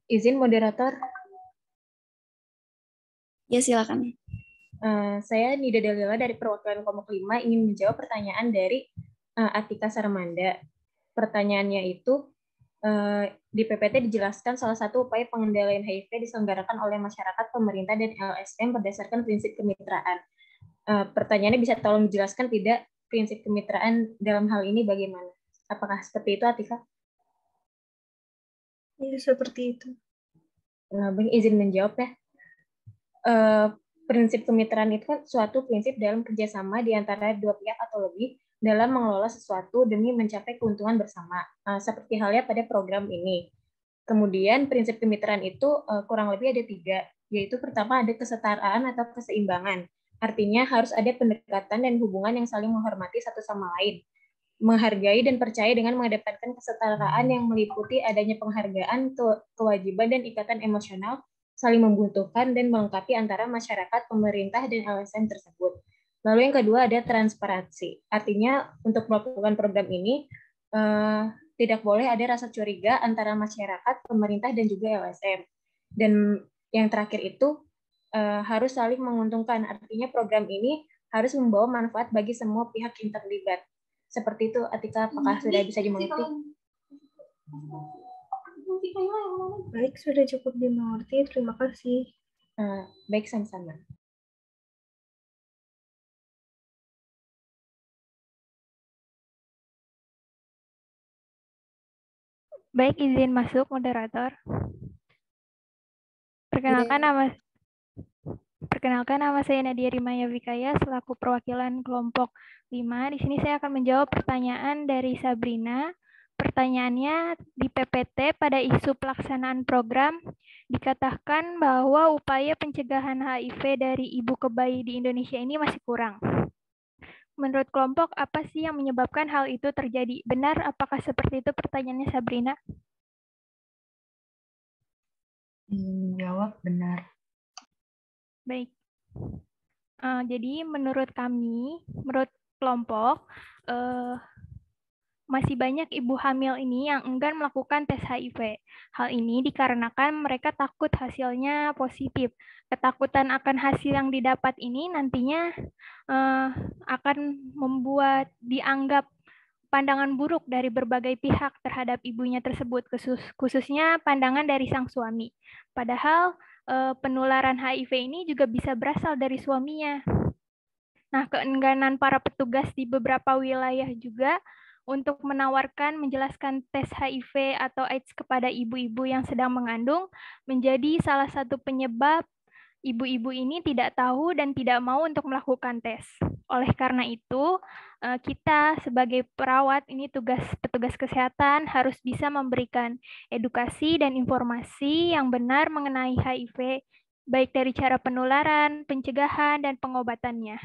Izin moderator. Ya, silakan. Saya Nida Dalila dari perwakilan kelompok 5 ingin menjawab pertanyaan dari Atika Sarmanda. Pertanyaannya itu, di PPT dijelaskan salah satu upaya pengendalian HIV diselenggarakan oleh masyarakat, pemerintah, dan LSM berdasarkan prinsip kemitraan. Pertanyaannya bisa tolong dijelaskan tidak prinsip kemitraan dalam hal ini bagaimana? Apakah seperti itu, Atika? Ya, seperti itu. Izin menjawab ya. Prinsip kemitraan itu kan suatu prinsip dalam kerjasama di antara dua pihak atau lebih dalam mengelola sesuatu demi mencapai keuntungan bersama. Seperti halnya pada program ini. Kemudian prinsip kemitraan itu kurang lebih ada 3, yaitu pertama ada kesetaraan atau keseimbangan. Artinya harus ada pendekatan dan hubungan yang saling menghormati satu sama lain. Menghargai dan percaya dengan mengedepankan kesetaraan yang meliputi adanya penghargaan, kewajiban, dan ikatan emosional saling membutuhkan dan melengkapi antara masyarakat, pemerintah, dan LSM tersebut. Lalu yang kedua ada transparansi. Artinya untuk melakukan program ini tidak boleh ada rasa curiga antara masyarakat, pemerintah, dan juga LSM. Dan yang terakhir itu harus saling menguntungkan. Artinya program ini harus membawa manfaat bagi semua pihak yang terlibat. Seperti itu, Atika, apakah sudah bisa dimengerti? Baik, sudah cukup dimengerti. Terima kasih. Baik, sama-sama. Baik, izin masuk, moderator. Perkenalkan nama saya Nadia Rimaya Wikaya selaku perwakilan kelompok 5. Di sini saya akan menjawab pertanyaan dari Sabrina. Pertanyaannya, di PPT pada isu pelaksanaan program dikatakan bahwa upaya pencegahan HIV dari ibu ke bayi di Indonesia ini masih kurang. Menurut kelompok, apa sih yang menyebabkan hal itu terjadi? Benar, apakah seperti itu pertanyaannya Sabrina? Jawab benar. Baik. Jadi menurut kami, menurut kelompok, masih banyak ibu hamil ini yang enggan melakukan tes HIV. Hal ini dikarenakan mereka takut hasilnya positif. Ketakutan akan hasil yang didapat ini nantinya akan membuat dianggap pandangan buruk dari berbagai pihak terhadap ibunya tersebut, khususnya pandangan dari sang suami. Padahal penularan HIV ini juga bisa berasal dari suaminya. Nah, keengganan para petugas di beberapa wilayah juga untuk menawarkan menjelaskan tes HIV atau AIDS kepada ibu-ibu yang sedang mengandung menjadi salah satu penyebab ibu-ibu ini tidak tahu dan tidak mau untuk melakukan tes. Oleh karena itu, kita sebagai perawat, ini petugas kesehatan harus bisa memberikan edukasi dan informasi yang benar mengenai HIV, baik dari cara penularan, pencegahan, dan pengobatannya.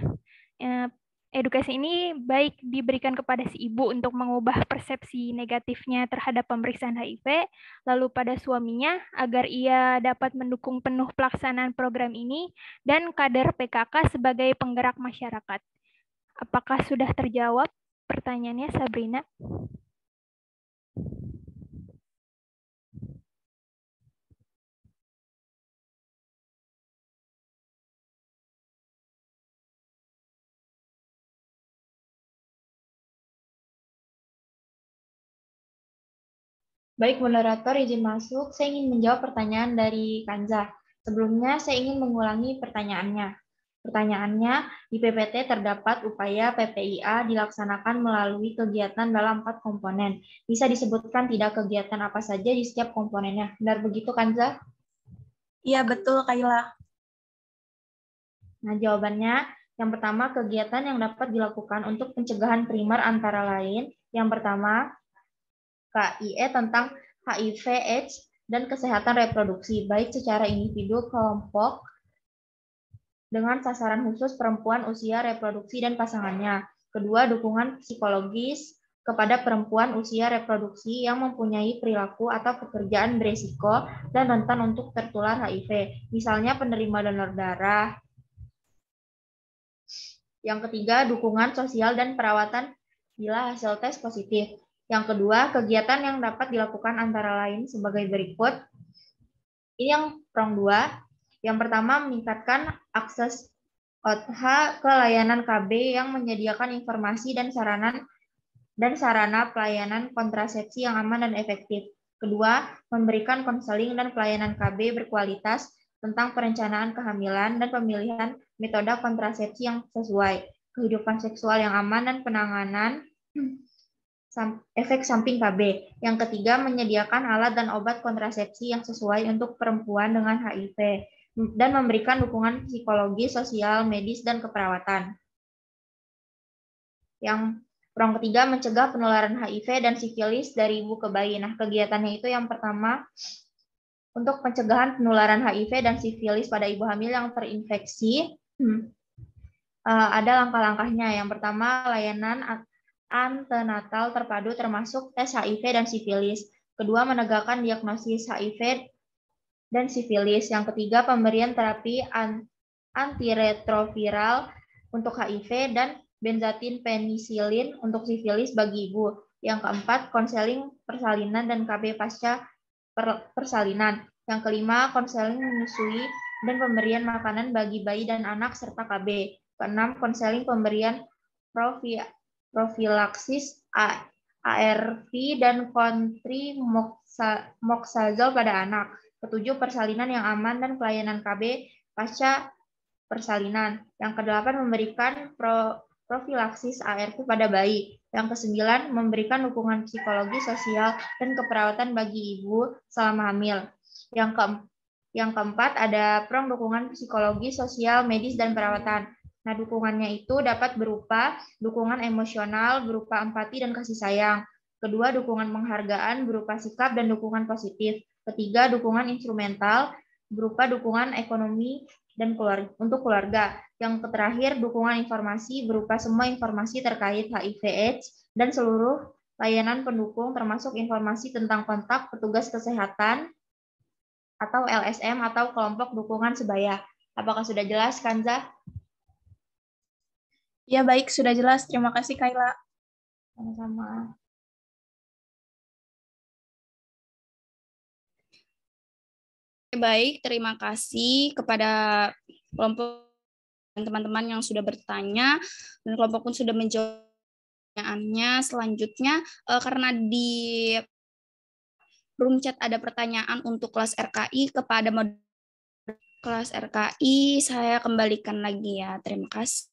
Edukasi ini baik diberikan kepada si ibu untuk mengubah persepsi negatifnya terhadap pemeriksaan HIV, lalu pada suaminya agar ia dapat mendukung penuh pelaksanaan program ini, dan kader PKK sebagai penggerak masyarakat. Apakah sudah terjawab pertanyaannya, Sabrina? Baik, moderator izin masuk. Saya ingin menjawab pertanyaan dari Kanza. Sebelumnya, saya ingin mengulangi pertanyaannya. Pertanyaannya, di PPT terdapat upaya PPIA dilaksanakan melalui kegiatan dalam 4 komponen. Bisa disebutkan tidak kegiatan apa saja di setiap komponennya. Benar begitu, Kanza? Iya, betul, Kaila. Nah, jawabannya, yang pertama, kegiatan yang dapat dilakukan untuk pencegahan primer antara lain. Yang pertama, KIE tentang HIV/AIDS dan kesehatan reproduksi, baik secara individu, kelompok, dengan sasaran khusus perempuan usia reproduksi dan pasangannya. Kedua, dukungan psikologis kepada perempuan usia reproduksi yang mempunyai perilaku atau pekerjaan beresiko dan rentan untuk tertular HIV, misalnya penerima donor darah. Yang ketiga, dukungan sosial dan perawatan bila hasil tes positif. Yang kedua, kegiatan yang dapat dilakukan antara lain sebagai berikut. Ini yang prong 2. Yang pertama, meningkatkan akses OTH ke layanan KB yang menyediakan informasi dan sarana pelayanan kontrasepsi yang aman dan efektif. Kedua, memberikan konseling dan pelayanan KB berkualitas tentang perencanaan kehamilan dan pemilihan metode kontrasepsi yang sesuai, kehidupan seksual yang aman dan penanganan efek samping KB. Yang ketiga, menyediakan alat dan obat kontrasepsi yang sesuai untuk perempuan dengan HIV dan memberikan dukungan psikologi, sosial, medis, dan keperawatan. Yang prong ketiga, mencegah penularan HIV dan sifilis dari ibu ke bayi. Nah, kegiatannya itu yang pertama, untuk pencegahan penularan HIV dan sifilis pada ibu hamil yang terinfeksi, ada langkah-langkahnya. Yang pertama, layanan antenatal terpadu termasuk tes HIV dan sifilis. Kedua, menegakkan diagnosis HIV dan sifilis. Yang ketiga, pemberian terapi antiretroviral untuk HIV dan benzatin penisilin untuk sifilis bagi ibu. Yang keempat, konseling persalinan dan KB pasca persalinan. Yang kelima, konseling menyusui dan pemberian makanan bagi bayi dan anak serta KB. Keenam, konseling pemberian profilaksis ARV dan kontrimokazol pada anak. Ketujuh, persalinan yang aman dan pelayanan KB pasca persalinan. Yang kedelapan, memberikan profilaksis ARV pada bayi. Yang kesembilan, memberikan dukungan psikologi, sosial, dan keperawatan bagi ibu selama hamil. Yang keempat, ada prong dukungan psikologi, sosial, medis, dan perawatan. Nah, dukungannya itu dapat berupa dukungan emosional, berupa empati dan kasih sayang. Kedua, dukungan penghargaan berupa sikap dan dukungan positif. Ketiga, dukungan instrumental berupa dukungan ekonomi dan untuk keluarga. Yang terakhir, dukungan informasi berupa semua informasi terkait HIV/AIDS dan seluruh layanan pendukung termasuk informasi tentang kontak petugas kesehatan atau LSM atau kelompok dukungan sebaya. Apakah sudah jelas, Kanza? Ya, baik, sudah jelas. Terima kasih, Kaila. Sama-sama. Baik, terima kasih kepada kelompok dan teman-teman yang sudah bertanya dan kelompok pun sudah menjawab pertanyaannya. Selanjutnya, karena di room chat ada pertanyaan untuk kelas RKI kepada kelas RKI, saya kembalikan lagi ya. Terima kasih.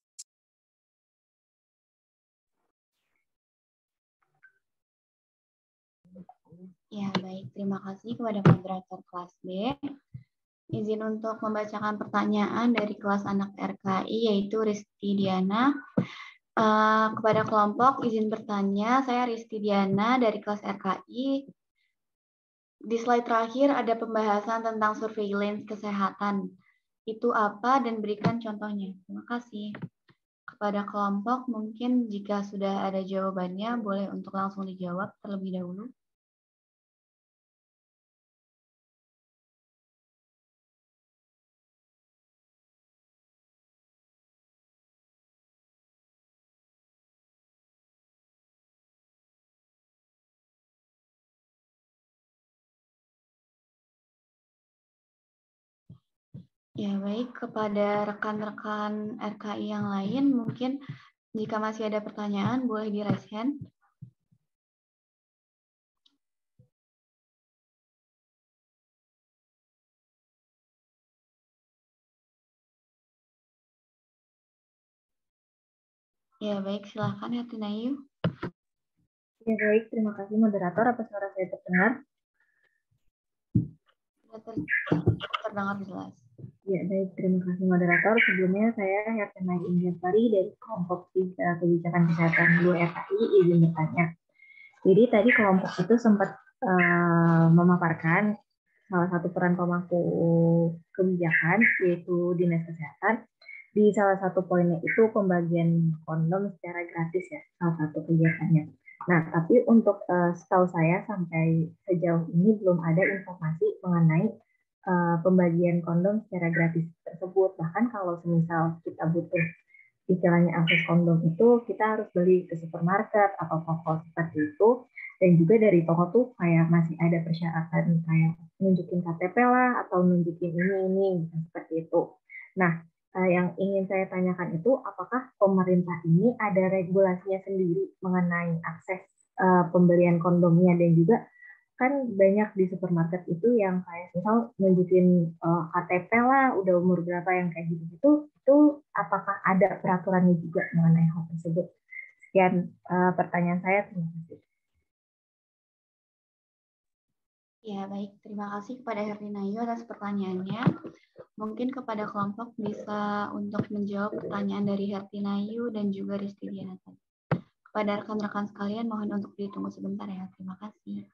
Ya, baik. Terima kasih kepada moderator kelas B. Izin untuk membacakan pertanyaan dari kelas anak RKI, yaitu Risti Diana. Kepada kelompok, izin bertanya, saya Risti Diana dari kelas RKI. Di slide terakhir ada pembahasan tentang surveillance kesehatan. Itu apa dan berikan contohnya. Terima kasih. Kepada kelompok, mungkin jika sudah ada jawabannya, boleh untuk langsung dijawab terlebih dahulu. Ya, baik. Kepada rekan-rekan RKI yang lain, mungkin jika masih ada pertanyaan, boleh di-raise hand. Ya, baik. Silakan Hertinayu. Ya, baik. Terima kasih moderator. Apa suara saya terdengar? Terdengar jelas. Ya, baik. Terima kasih moderator. Sebelumnya saya Hertinayu Indrasari dari kelompok kebijakan kesehatan 2 RKI izin bertanya. Jadi tadi kelompok itu sempat memaparkan salah satu peran pemangku kebijakan yaitu Dinas Kesehatan. Di salah satu poinnya itu pembagian kondom secara gratis ya, salah satu kegiatannya. Nah, tapi untuk setahu saya sampai sejauh ini belum ada informasi mengenai pembagian kondom secara gratis tersebut. Bahkan kalau semisal kita butuh istilahnya akses kondom itu kita harus beli ke supermarket atau toko seperti itu, dan juga dari toko tuh kayak masih ada persyaratan kayak nunjukin KTP lah atau nunjukin ini seperti itu. Nah, yang ingin saya tanyakan itu apakah pemerintah ini ada regulasinya sendiri mengenai akses pembelian kondomnya, dan juga kan banyak di supermarket itu yang kayak misal nunjukin KTP lah, udah umur berapa yang kayak gitu, itu apakah ada peraturannya juga mengenai hal tersebut? Sekian pertanyaan saya, terima kasih. Ya, baik. Terima kasih kepada Hertinayu atas pertanyaannya. Mungkin kepada kelompok bisa untuk menjawab pertanyaan dari Hertinayu dan juga Risti Diana. Kepada rekan-rekan sekalian, mohon untuk ditunggu sebentar ya. Terima kasih.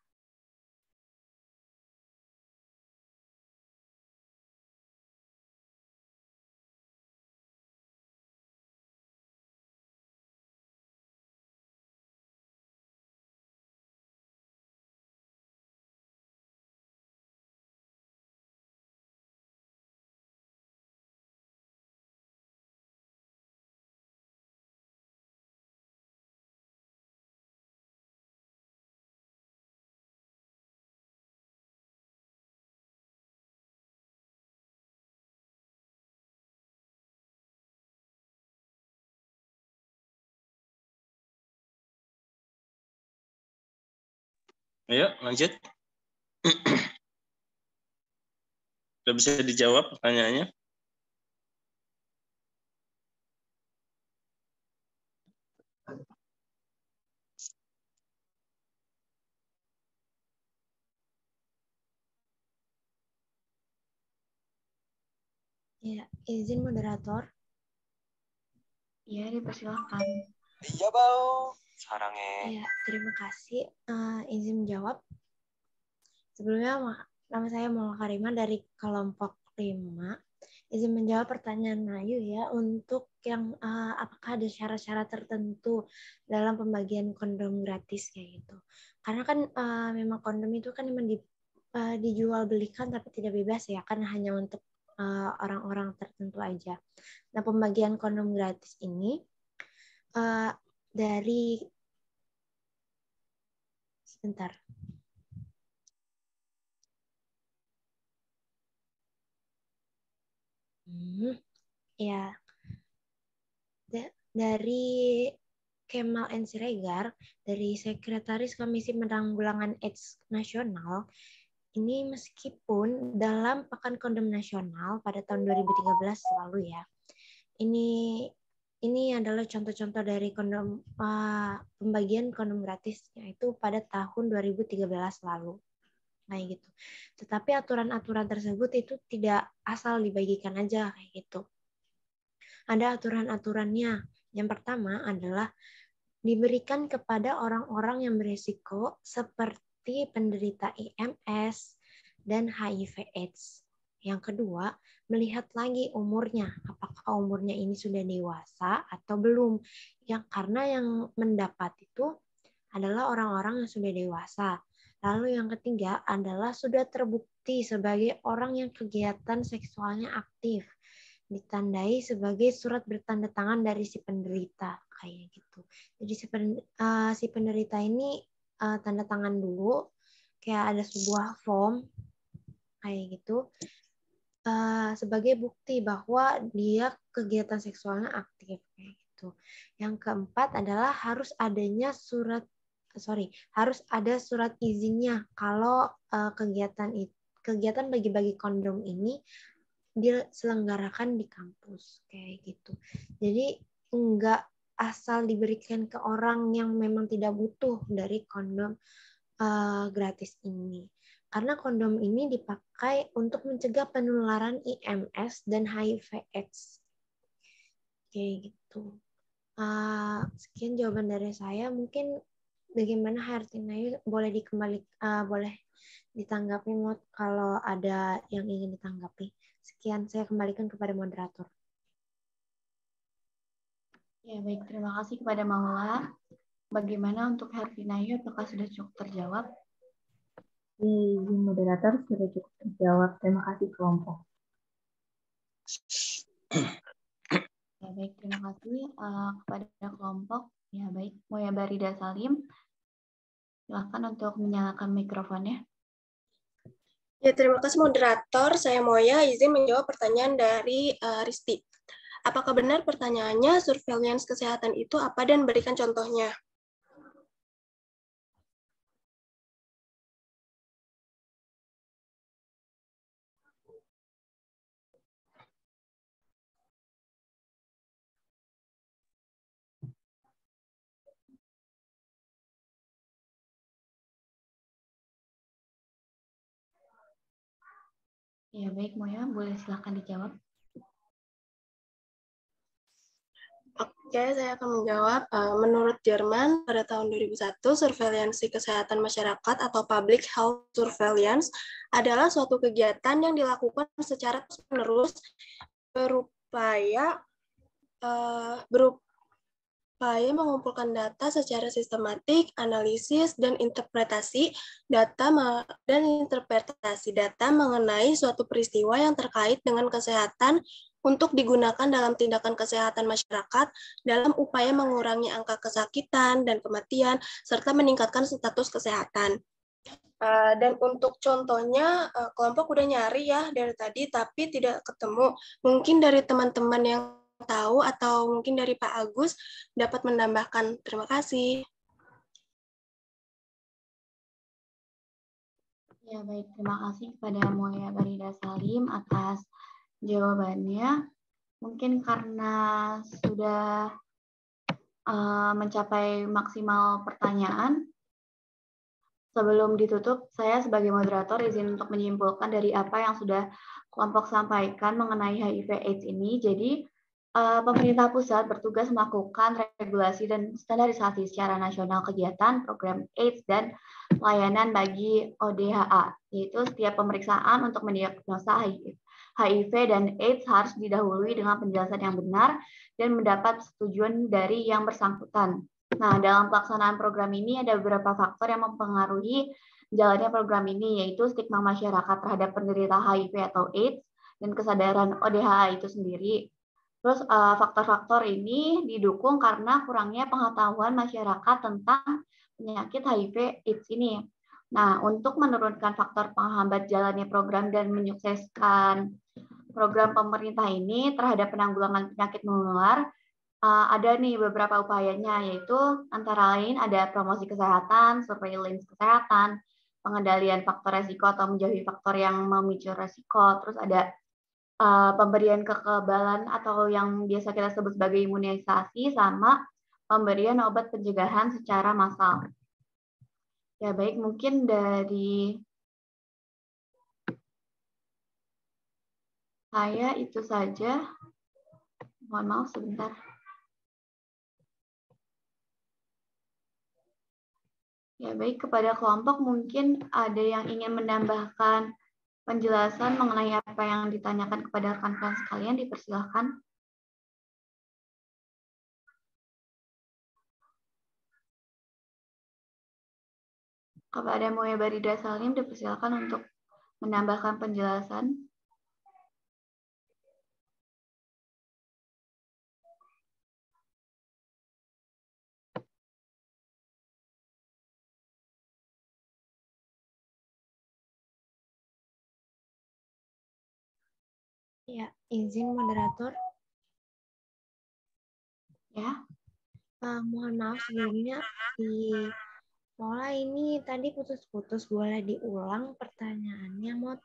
Ayo, lanjut. Sudah bisa dijawab pertanyaannya? Ya, izin moderator. Ya, dipersilakan. Iya, Bau. Sarangnya. Ya, terima kasih. Izin menjawab. Sebelumnya, nama saya Mola Karima dari kelompok 5. Izin menjawab pertanyaan Nayu ya, untuk yang apakah ada syarat-syarat tertentu dalam pembagian kondom gratis kayak gitu. Karena kan memang kondom itu kan memang dijual belikan tapi tidak bebas ya, kan hanya untuk orang-orang tertentu aja. Nah, pembagian kondom gratis ini dari sebentar. Ya, dari Kemal N. Siregar, dari Sekretaris Komisi Penanggulangan AIDS Nasional, ini meskipun dalam Pekan Kondom Nasional pada tahun 2013 lalu ya, ini adalah contoh-contoh dari kondom pembagian kondom gratis, yaitu pada tahun 2013 lalu. Kayak gitu. Tetapi aturan-aturan tersebut itu tidak asal dibagikan aja kayak gitu. Ada aturan-aturannya. Yang pertama adalah diberikan kepada orang-orang yang berisiko seperti penderita IMS dan HIV/AIDS. Yang kedua, melihat lagi umurnya, apakah umurnya ini sudah dewasa atau belum. Karena yang mendapat itu adalah orang-orang yang sudah dewasa. Lalu yang ketiga adalah sudah terbukti sebagai orang yang kegiatan seksualnya aktif, ditandai sebagai surat bertanda tangan dari si penderita kayak gitu. Jadi si penderita ini tanda tangan dulu, kayak ada sebuah form kayak gitu, sebagai bukti bahwa dia kegiatan seksualnya aktif kayak gitu. Yang keempat adalah harus ada surat izinnya kalau kegiatan bagi-bagi kondom ini diselenggarakan di kampus kayak gitu. Jadi enggak asal diberikan ke orang yang memang tidak butuh dari kondom gratis ini. Karena kondom ini dipakai untuk mencegah penularan IMS dan HIV/AIDS. Kayak gitu. Sekian jawaban dari saya. Mungkin bagaimana Hartinayu boleh boleh ditanggapi Mod kalau ada yang ingin ditanggapi. Sekian, saya kembalikan kepada moderator. Ya, baik. Terima kasih kepada Maula. Bagaimana untuk Hartinayu? Apakah sudah cukup terjawab? Izin moderator sudah cukup terjawab. Terima kasih kelompok. Ya, baik. Terima kasih kepada kelompok. Ya, baik. Moya Barida Salim, silakan untuk menyalakan mikrofonnya. Ya, terima kasih moderator. Saya Moya, izin menjawab pertanyaan dari Risti. Apakah benar pertanyaannya surveillance kesehatan itu apa dan berikan contohnya? Ya, baik Moya, boleh silakan dijawab. Oke, saya akan menjawab. Menurut Jerman, pada tahun 2001, surveilansi kesehatan masyarakat atau public health surveillance adalah suatu kegiatan yang dilakukan secara terus-menerus berupaya mengumpulkan data secara sistematik, analisis, dan interpretasi data mengenai suatu peristiwa yang terkait dengan kesehatan untuk digunakan dalam tindakan kesehatan masyarakat dalam upaya mengurangi angka kesakitan dan kematian, serta meningkatkan status kesehatan. Dan untuk contohnya, kelompok udah nyari ya dari tadi, tapi tidak ketemu. Mungkin dari teman-teman yang tahu atau mungkin dari Pak Agus dapat menambahkan. Terima kasih. Ya, baik. Terima kasih kepada Moya Barida Salim atas jawabannya. Mungkin karena sudah mencapai maksimal pertanyaan, sebelum ditutup, saya sebagai moderator izin untuk menyimpulkan dari apa yang sudah kelompok sampaikan mengenai HIV/AIDS ini. Jadi, pemerintah pusat bertugas melakukan regulasi dan standarisasi secara nasional kegiatan, program AIDS, dan layanan bagi ODHA, yaitu setiap pemeriksaan untuk mendiagnosa HIV dan AIDS harus didahului dengan penjelasan yang benar dan mendapat persetujuan dari yang bersangkutan. Nah, dalam pelaksanaan program ini ada beberapa faktor yang mempengaruhi jalannya program ini, yaitu stigma masyarakat terhadap penderita HIV atau AIDS dan kesadaran ODHA itu sendiri. Terus faktor-faktor ini didukung karena kurangnya pengetahuan masyarakat tentang penyakit HIV/AIDS ini. Nah, untuk menurunkan faktor penghambat jalannya program dan menyukseskan program pemerintah ini terhadap penanggulangan penyakit menular, ada nih beberapa upayanya, yaitu antara lain ada promosi kesehatan, surveillance kesehatan, pengendalian faktor resiko atau menjauhi faktor yang memicu resiko, terus ada pemberian kekebalan atau yang biasa kita sebut sebagai imunisasi, sama pemberian obat pencegahan secara massal. Ya baik, mungkin dari saya itu saja. Mohon maaf sebentar. Ya baik, kepada kelompok mungkin ada yang ingin menambahkan penjelasan mengenai apa yang ditanyakan kepada rekan-rekan sekalian, dipersilahkan. Kepada Moya Barida Salim, dipersilakan untuk menambahkan penjelasan. Ya, izin moderator. Ya. Mohon maaf sebelumnya di Mola ini tadi putus-putus, boleh diulang pertanyaannya, Mod?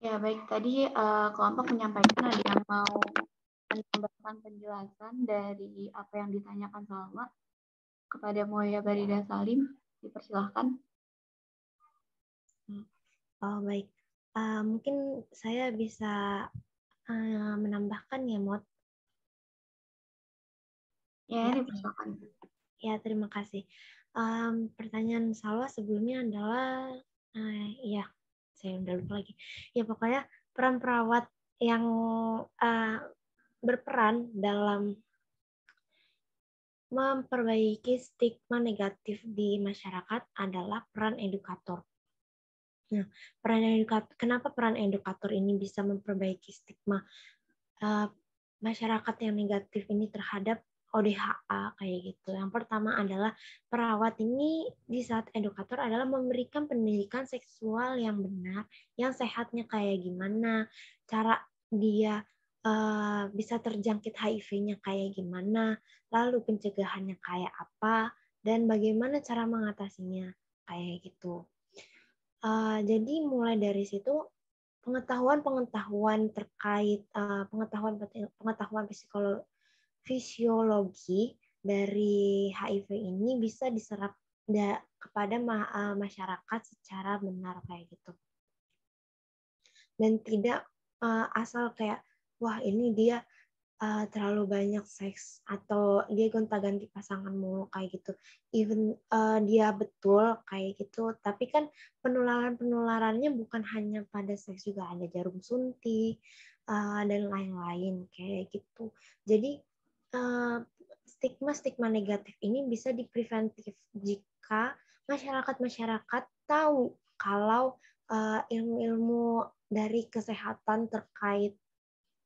Ya baik, tadi kelompok menyampaikan ada yang mau menambahkan penjelasan dari apa yang ditanyakan Salma kepada Moya Barida Salim. Dipersilahkan. Oh, baik. Mungkin saya bisa menambahkan ya, Mot. Ya, dipersilakan. Ya, terima kasih. Pertanyaan Salwa sebelumnya adalah, ya, saya udah lupa lagi. Ya, pokoknya peran perawat yang berperan dalam memperbaiki stigma negatif di masyarakat adalah peran edukator. Nah, peran edukator, kenapa peran edukator ini bisa memperbaiki stigma masyarakat yang negatif ini terhadap ODHA kayak gitu. Yang pertama adalah perawat ini di saat edukator adalah memberikan pendidikan seksual yang benar, yang sehatnya kayak gimana, cara dia bisa terjangkit HIV-nya kayak gimana, lalu pencegahannya kayak apa, dan bagaimana cara mengatasinya kayak gitu. Jadi mulai dari situ pengetahuan terkait pengetahuan fisiologi dari HIV ini bisa diserap kepada masyarakat secara benar kayak gitu. Dan tidak asal kayak wah ini dia terlalu banyak seks atau dia gonta-ganti pasangan mulu kayak gitu. Even dia betul kayak gitu, tapi kan penularannya bukan hanya pada seks, juga ada jarum suntik dan lain-lain kayak gitu. Jadi stigma negatif ini bisa dipreventif jika masyarakat tahu kalau ilmu-ilmu dari kesehatan terkait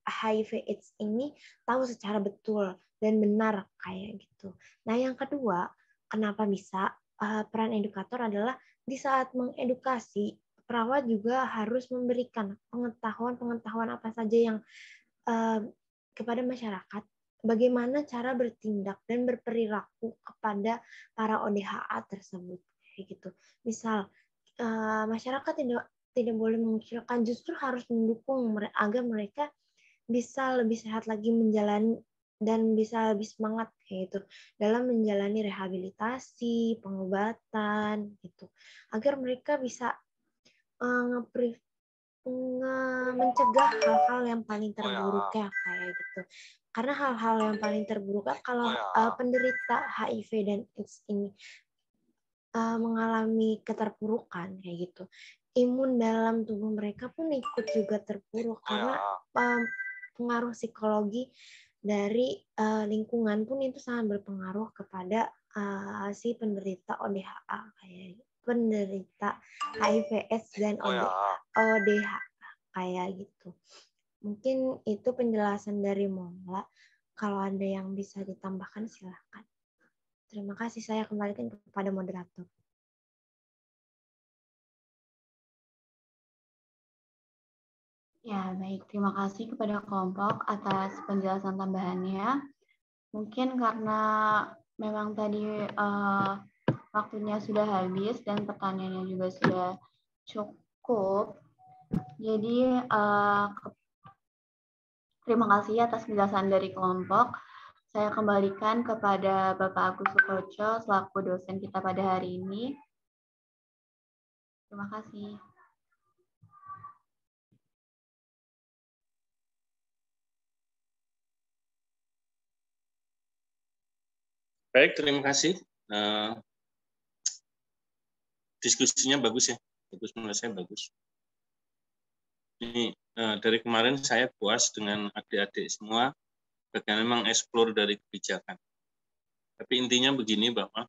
HIV/AIDS ini tahu secara betul dan benar kayak gitu. Nah, yang kedua, kenapa bisa peran edukator adalah di saat mengedukasi, perawat juga harus memberikan pengetahuan apa saja yang kepada masyarakat, bagaimana cara bertindak dan berperilaku kepada para ODHA tersebut kayak gitu. Misal masyarakat tidak boleh mengecilkan, justru harus mendukung agar mereka bisa lebih sehat lagi menjalani dan bisa lebih semangat kayak gitu dalam menjalani rehabilitasi, pengobatan gitu, agar mereka bisa mencegah hal-hal yang paling terburuk ya kayak gitu. Karena hal-hal yang paling terburuk kalau penderita HIV dan AIDS ini mengalami keterpurukan kayak gitu, imun dalam tubuh mereka pun ikut juga terpuruk karena pengaruh psikologi dari lingkungan pun itu sangat berpengaruh kepada si penderita ODHA kayak penderita HIV/AIDS dan ODHA kayak gitu. Mungkin itu penjelasan dari Mola. Kalau ada yang bisa ditambahkan silakan. Terima kasih, saya kembalikan kepada moderator. Ya, baik. Terima kasih kepada kelompok atas penjelasan tambahannya. Mungkin karena memang tadi waktunya sudah habis dan pertanyaannya juga sudah cukup. Jadi, terima kasih atas penjelasan dari kelompok. Saya kembalikan kepada Bapak Agus Sukoco selaku dosen kita pada hari ini. Terima kasih. Baik, terima kasih. Diskusinya bagus ya, bagus, menurut saya bagus. Ini dari kemarin saya puas dengan adik-adik semua, bagaimana mengeksplor dari kebijakan. Tapi intinya begini bahwa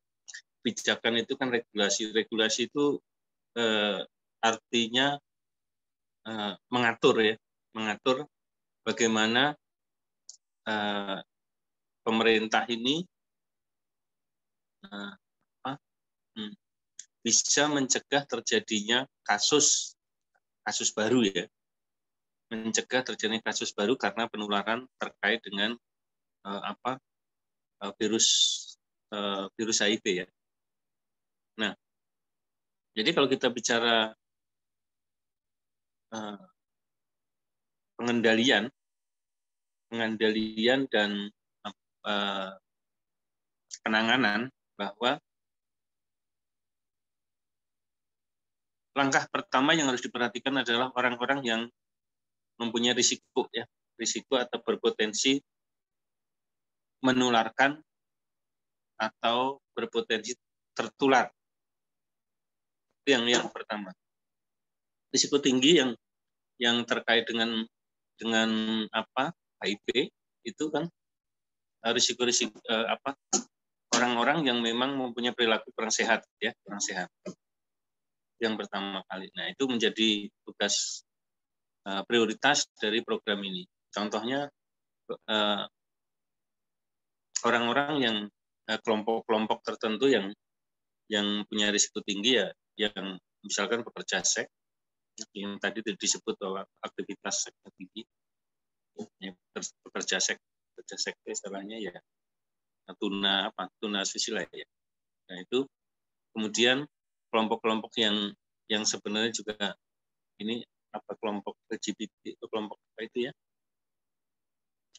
kebijakan itu kan regulasi itu artinya mengatur ya, mengatur bagaimana pemerintah ini bisa mencegah terjadinya kasus baru ya, mencegah terjadinya kasus baru karena penularan terkait dengan virus HIV ya. Nah, jadi kalau kita bicara pengendalian pengendalian dan penanganan, bahwa langkah pertama yang harus diperhatikan adalah orang-orang yang mempunyai risiko atau berpotensi menularkan atau berpotensi tertular. Itu yang pertama. Risiko tinggi yang terkait dengan HIV itu kan risiko-risiko orang-orang yang memang mempunyai perilaku kurang sehat ya, kurang sehat. Yang pertama kali. Nah, itu menjadi tugas prioritas dari program ini. Contohnya orang-orang yang kelompok-kelompok tertentu yang punya risiko tinggi ya, yang misalkan pekerja seks yang tadi disebut bahwa aktivitas seks tinggi, pekerja seks istilahnya ya tuna susila ya. Nah, itu kemudian kelompok-kelompok yang sebenarnya juga ini kelompok LGBT atau kelompok apa itu ya,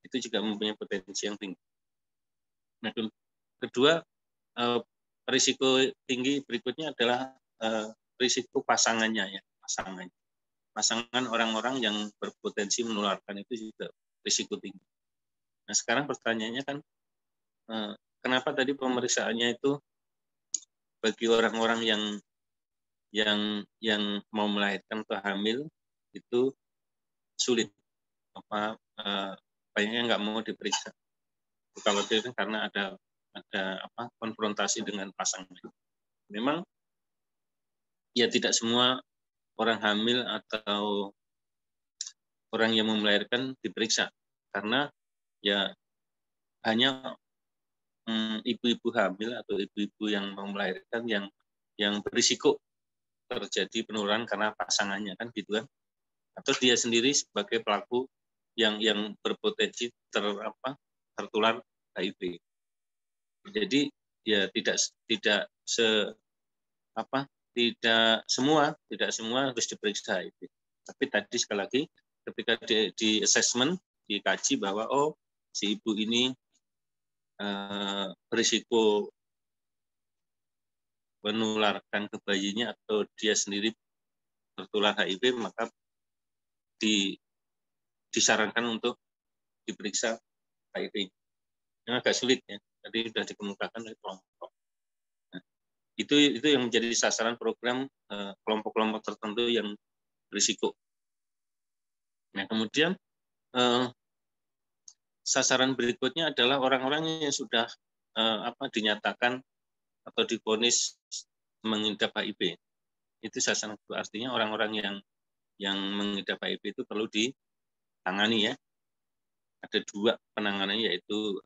itu juga mempunyai potensi yang tinggi. Nah, kedua risiko tinggi berikutnya adalah risiko pasangannya ya, pasangan orang-orang yang berpotensi menularkan itu juga risiko tinggi. Nah, sekarang pertanyaannya kan kenapa tadi pemeriksaannya itu bagi orang-orang yang mau melahirkan atau hamil itu sulit, banyaknya nggak mau diperiksa. Khawatir karena ada konfrontasi dengan pasangan. Memang ya tidak semua orang hamil atau orang yang mau melahirkan diperiksa, karena ya hanya ibu-ibu hamil atau ibu-ibu yang mau melahirkan yang berisiko terjadi penularan karena pasangannya kan gitu kan, atau dia sendiri sebagai pelaku yang berpotensi tertular HIV. Jadi ya tidak semua harus diperiksa HIV. Tapi tadi sekali lagi ketika di assessment dikaji bahwa si ibu ini berisiko menularkan ke bayinya atau dia sendiri tertular HIV, maka disarankan untuk diperiksa HIV. Yang agak sulit ya, tadi sudah dikemukakan oleh kelompok. Nah, itu yang menjadi sasaran program kelompok-kelompok tertentu yang berisiko. Nah, kemudian sasaran berikutnya adalah orang-orang yang sudah dinyatakan atau divonis mengidap HIV. Itu sasaran kedua, artinya orang-orang yang mengidap HIV itu perlu ditangani ya. Ada dua penanganannya, yaitu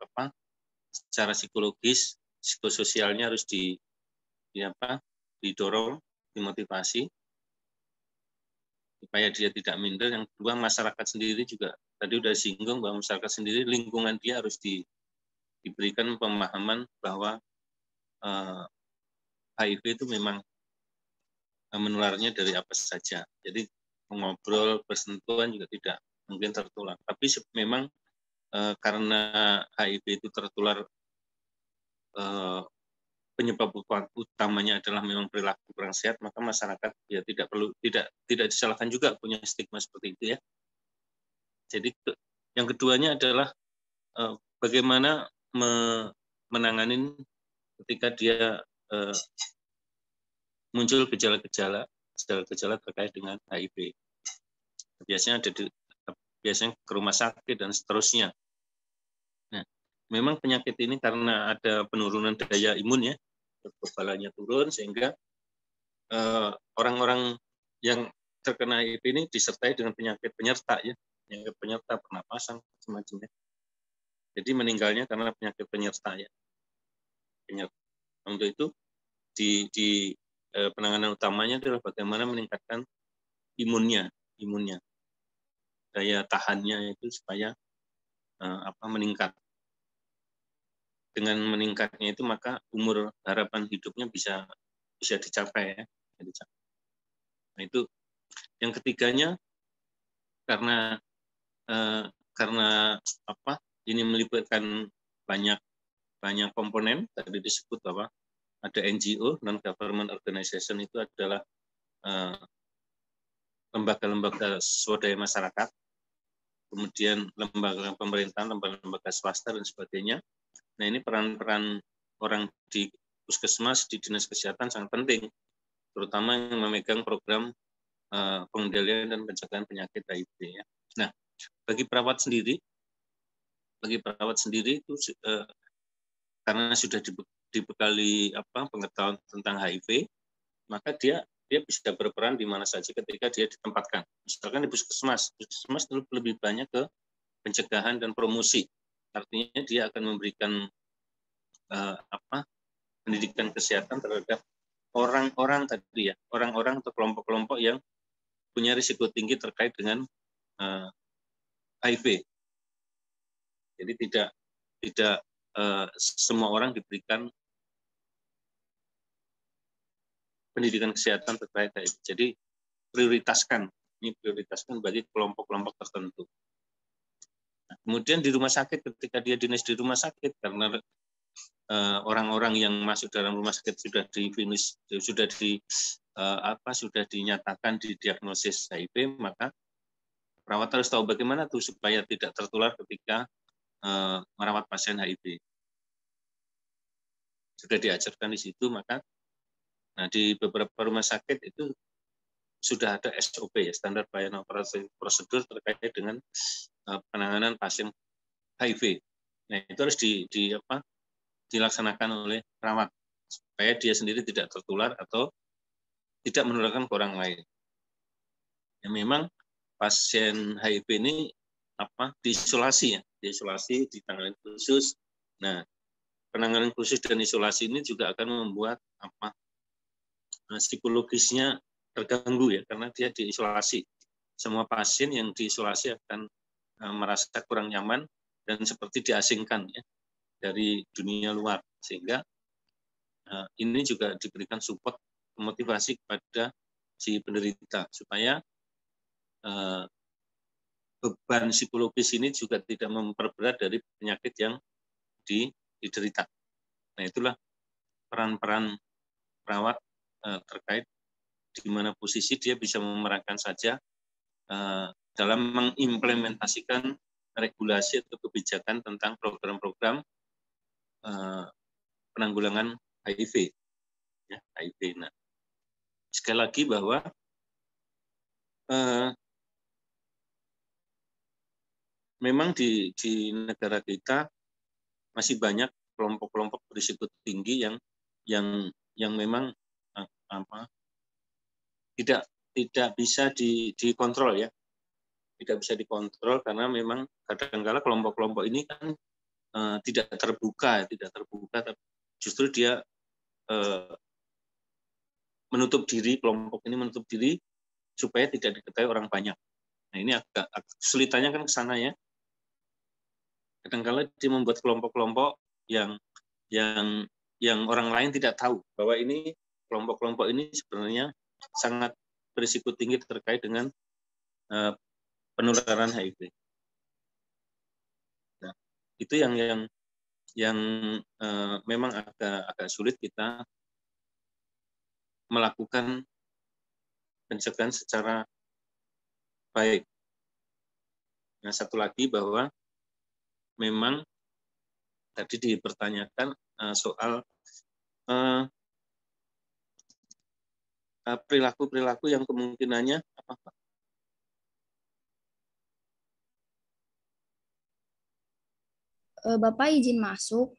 secara psikologis, psikososialnya harus didorong, dimotivasi supaya dia tidak minder. Yang kedua, masyarakat sendiri juga tadi sudah disinggung bahwa masyarakat sendiri, lingkungan dia harus diberikan pemahaman bahwa HIV itu memang menularnya dari apa saja. Jadi mengobrol, bersentuhan juga tidak mungkin tertular. Tapi memang karena HIV itu tertular, penyebab utamanya adalah memang perilaku kurang sehat, maka masyarakat ya tidak disalahkan juga punya stigma seperti itu ya. Jadi yang keduanya adalah bagaimana menangani ketika dia muncul gejala-gejala terkait dengan HIV. Biasanya ke rumah sakit dan seterusnya. Nah, memang penyakit ini karena ada penurunan daya imun ya, kekebalannya turun, sehingga orang-orang yang terkena HIV ini disertai dengan penyakit penyerta ya, penyakit penyerta pernapasan semacamnya. Jadi meninggalnya karena penyakit penyerta ya. Untuk itu di penanganan utamanya adalah bagaimana meningkatkan imunnya, daya tahannya itu supaya meningkat. Dengan meningkatnya itu maka umur harapan hidupnya bisa dicapai ya. Nah, itu yang ketiganya, karena karena apa? Ini melibatkan banyak komponen. Tadi disebut bahwa ada NGO, non-government organization, itu adalah lembaga-lembaga swadaya masyarakat, kemudian lembaga pemerintahan, lembaga swasta, dan sebagainya. Nah, ini peran-peran orang di puskesmas, di dinas kesehatan sangat penting, terutama yang memegang program pengendalian dan pencegahan penyakit HIV. Ya. Nah, bagi perawat sendiri itu karena sudah dibekali pengetahuan tentang HIV, maka dia bisa berperan di mana saja ketika dia ditempatkan. Misalkan di puskesmas lebih banyak ke pencegahan dan promosi. Artinya dia akan memberikan pendidikan kesehatan terhadap orang-orang tadi ya, orang-orang atau kelompok-kelompok yang punya risiko tinggi terkait dengan HIV. Jadi tidak semua orang diberikan pendidikan kesehatan terkait HIV. Jadi prioritaskan bagi kelompok-kelompok tertentu. Nah, kemudian di rumah sakit, ketika dia dinas di rumah sakit, karena orang-orang yang masuk dalam rumah sakit sudah dinyatakan didiagnosis HIV, maka perawat harus tahu bagaimana tuh supaya tidak tertular ketika merawat pasien HIV. Sudah diajarkan di situ, maka di beberapa rumah sakit itu sudah ada SOP ya, standar pelayanan prosedur terkait dengan penanganan pasien HIV. Nah, itu harus dilaksanakan oleh perawat supaya dia sendiri tidak tertular atau tidak menularkan ke orang lain. Ya, memang pasien HIV ini diisolasi ya, ditangani khusus. Nah, penanganan khusus dan isolasi ini juga akan membuat psikologisnya terganggu ya, karena dia diisolasi. Semua pasien yang diisolasi akan merasa kurang nyaman dan seperti diasingkan ya dari dunia luar, sehingga ini juga diberikan support, motivasi kepada si penderita supaya beban psikologis ini juga tidak memperberat dari penyakit yang diderita. Nah, itulah peran-peran perawat terkait di mana posisi dia bisa memerankan saja dalam mengimplementasikan regulasi atau kebijakan tentang program-program penanggulangan HIV. Ya, HIV. Nah, sekali lagi bahwa memang di negara kita masih banyak kelompok-kelompok berisiko tinggi yang memang tidak bisa dikontrol ya, tidak bisa dikontrol karena memang kadang-kala kelompok-kelompok ini kan tidak terbuka, tapi justru dia menutup diri, kelompok ini menutup diri supaya tidak diketahui orang banyak. Nah, ini agak kesulitannya kan ke sana ya. Kadang-kala dia membuat kelompok-kelompok yang orang lain tidak tahu bahwa ini kelompok-kelompok ini sebenarnya sangat berisiko tinggi terkait dengan penularan HIV. Nah, itu yang memang agak sulit kita melakukan pencegahan secara baik. Nah, satu lagi bahwa memang tadi dipertanyakan soal perilaku-perilaku yang kemungkinannya apa? Bapak izin masuk.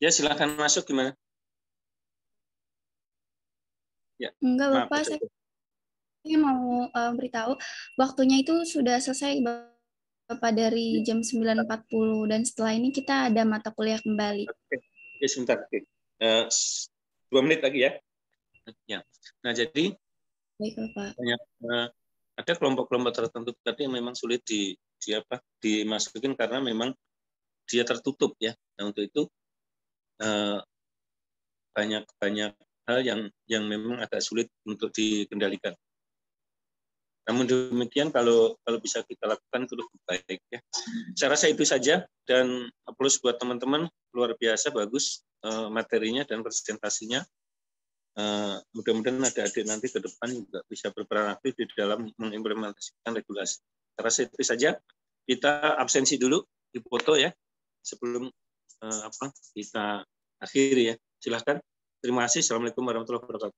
Ya, silakan masuk gimana? Ya. Enggak, Maaf, Bapak, mau beritahu waktunya itu sudah selesai Bapak dari jam 9.40 dan setelah ini kita ada mata kuliah kembali. Oke, sebentar. Oke. 2 menit lagi ya. Ya. Nah, jadi baik, Bapak. Banyak, ada kelompok-kelompok tertentu tadi yang memang sulit dimasukin karena memang dia tertutup ya. Nah, untuk itu banyak hal yang memang agak sulit untuk dikendalikan. Namun demikian kalau bisa kita lakukan itu lebih baik ya. Saya rasa itu saja dan aplaus buat teman-teman, luar biasa bagus materinya dan presentasinya. Mudah-mudahan adik-adik nanti ke depan juga bisa berperan aktif di dalam mengimplementasikan regulasi. Saya rasa itu saja. Kita absensi dulu di foto ya sebelum kita akhiri ya. Silahkan. Terima kasih. Assalamualaikum warahmatullahi wabarakatuh.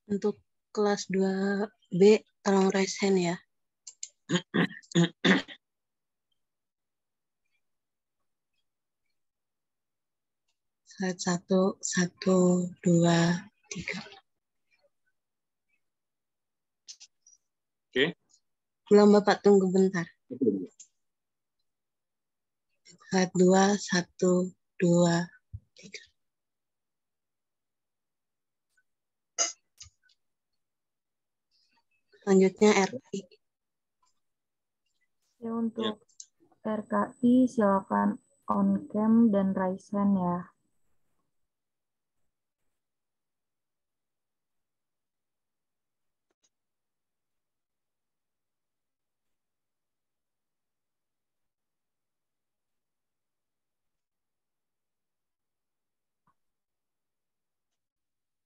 Untuk kelas 2B, tolong raise hand ya. Slide 1, 2, 3. Oke. Belum Bapak, tunggu bentar. Slide 2, 1, 2, 3. Selanjutnya RKI. Ya, untuk RKI silakan on cam dan raise hand ya.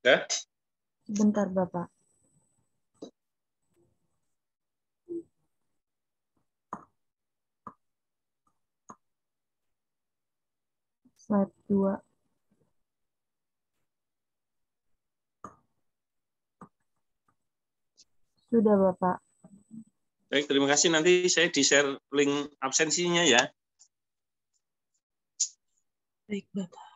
Ya. Sebentar, Bapak. Slide 2. Sudah, Bapak. Baik, terima kasih. Nanti saya di-share link absensinya ya. Baik, Bapak.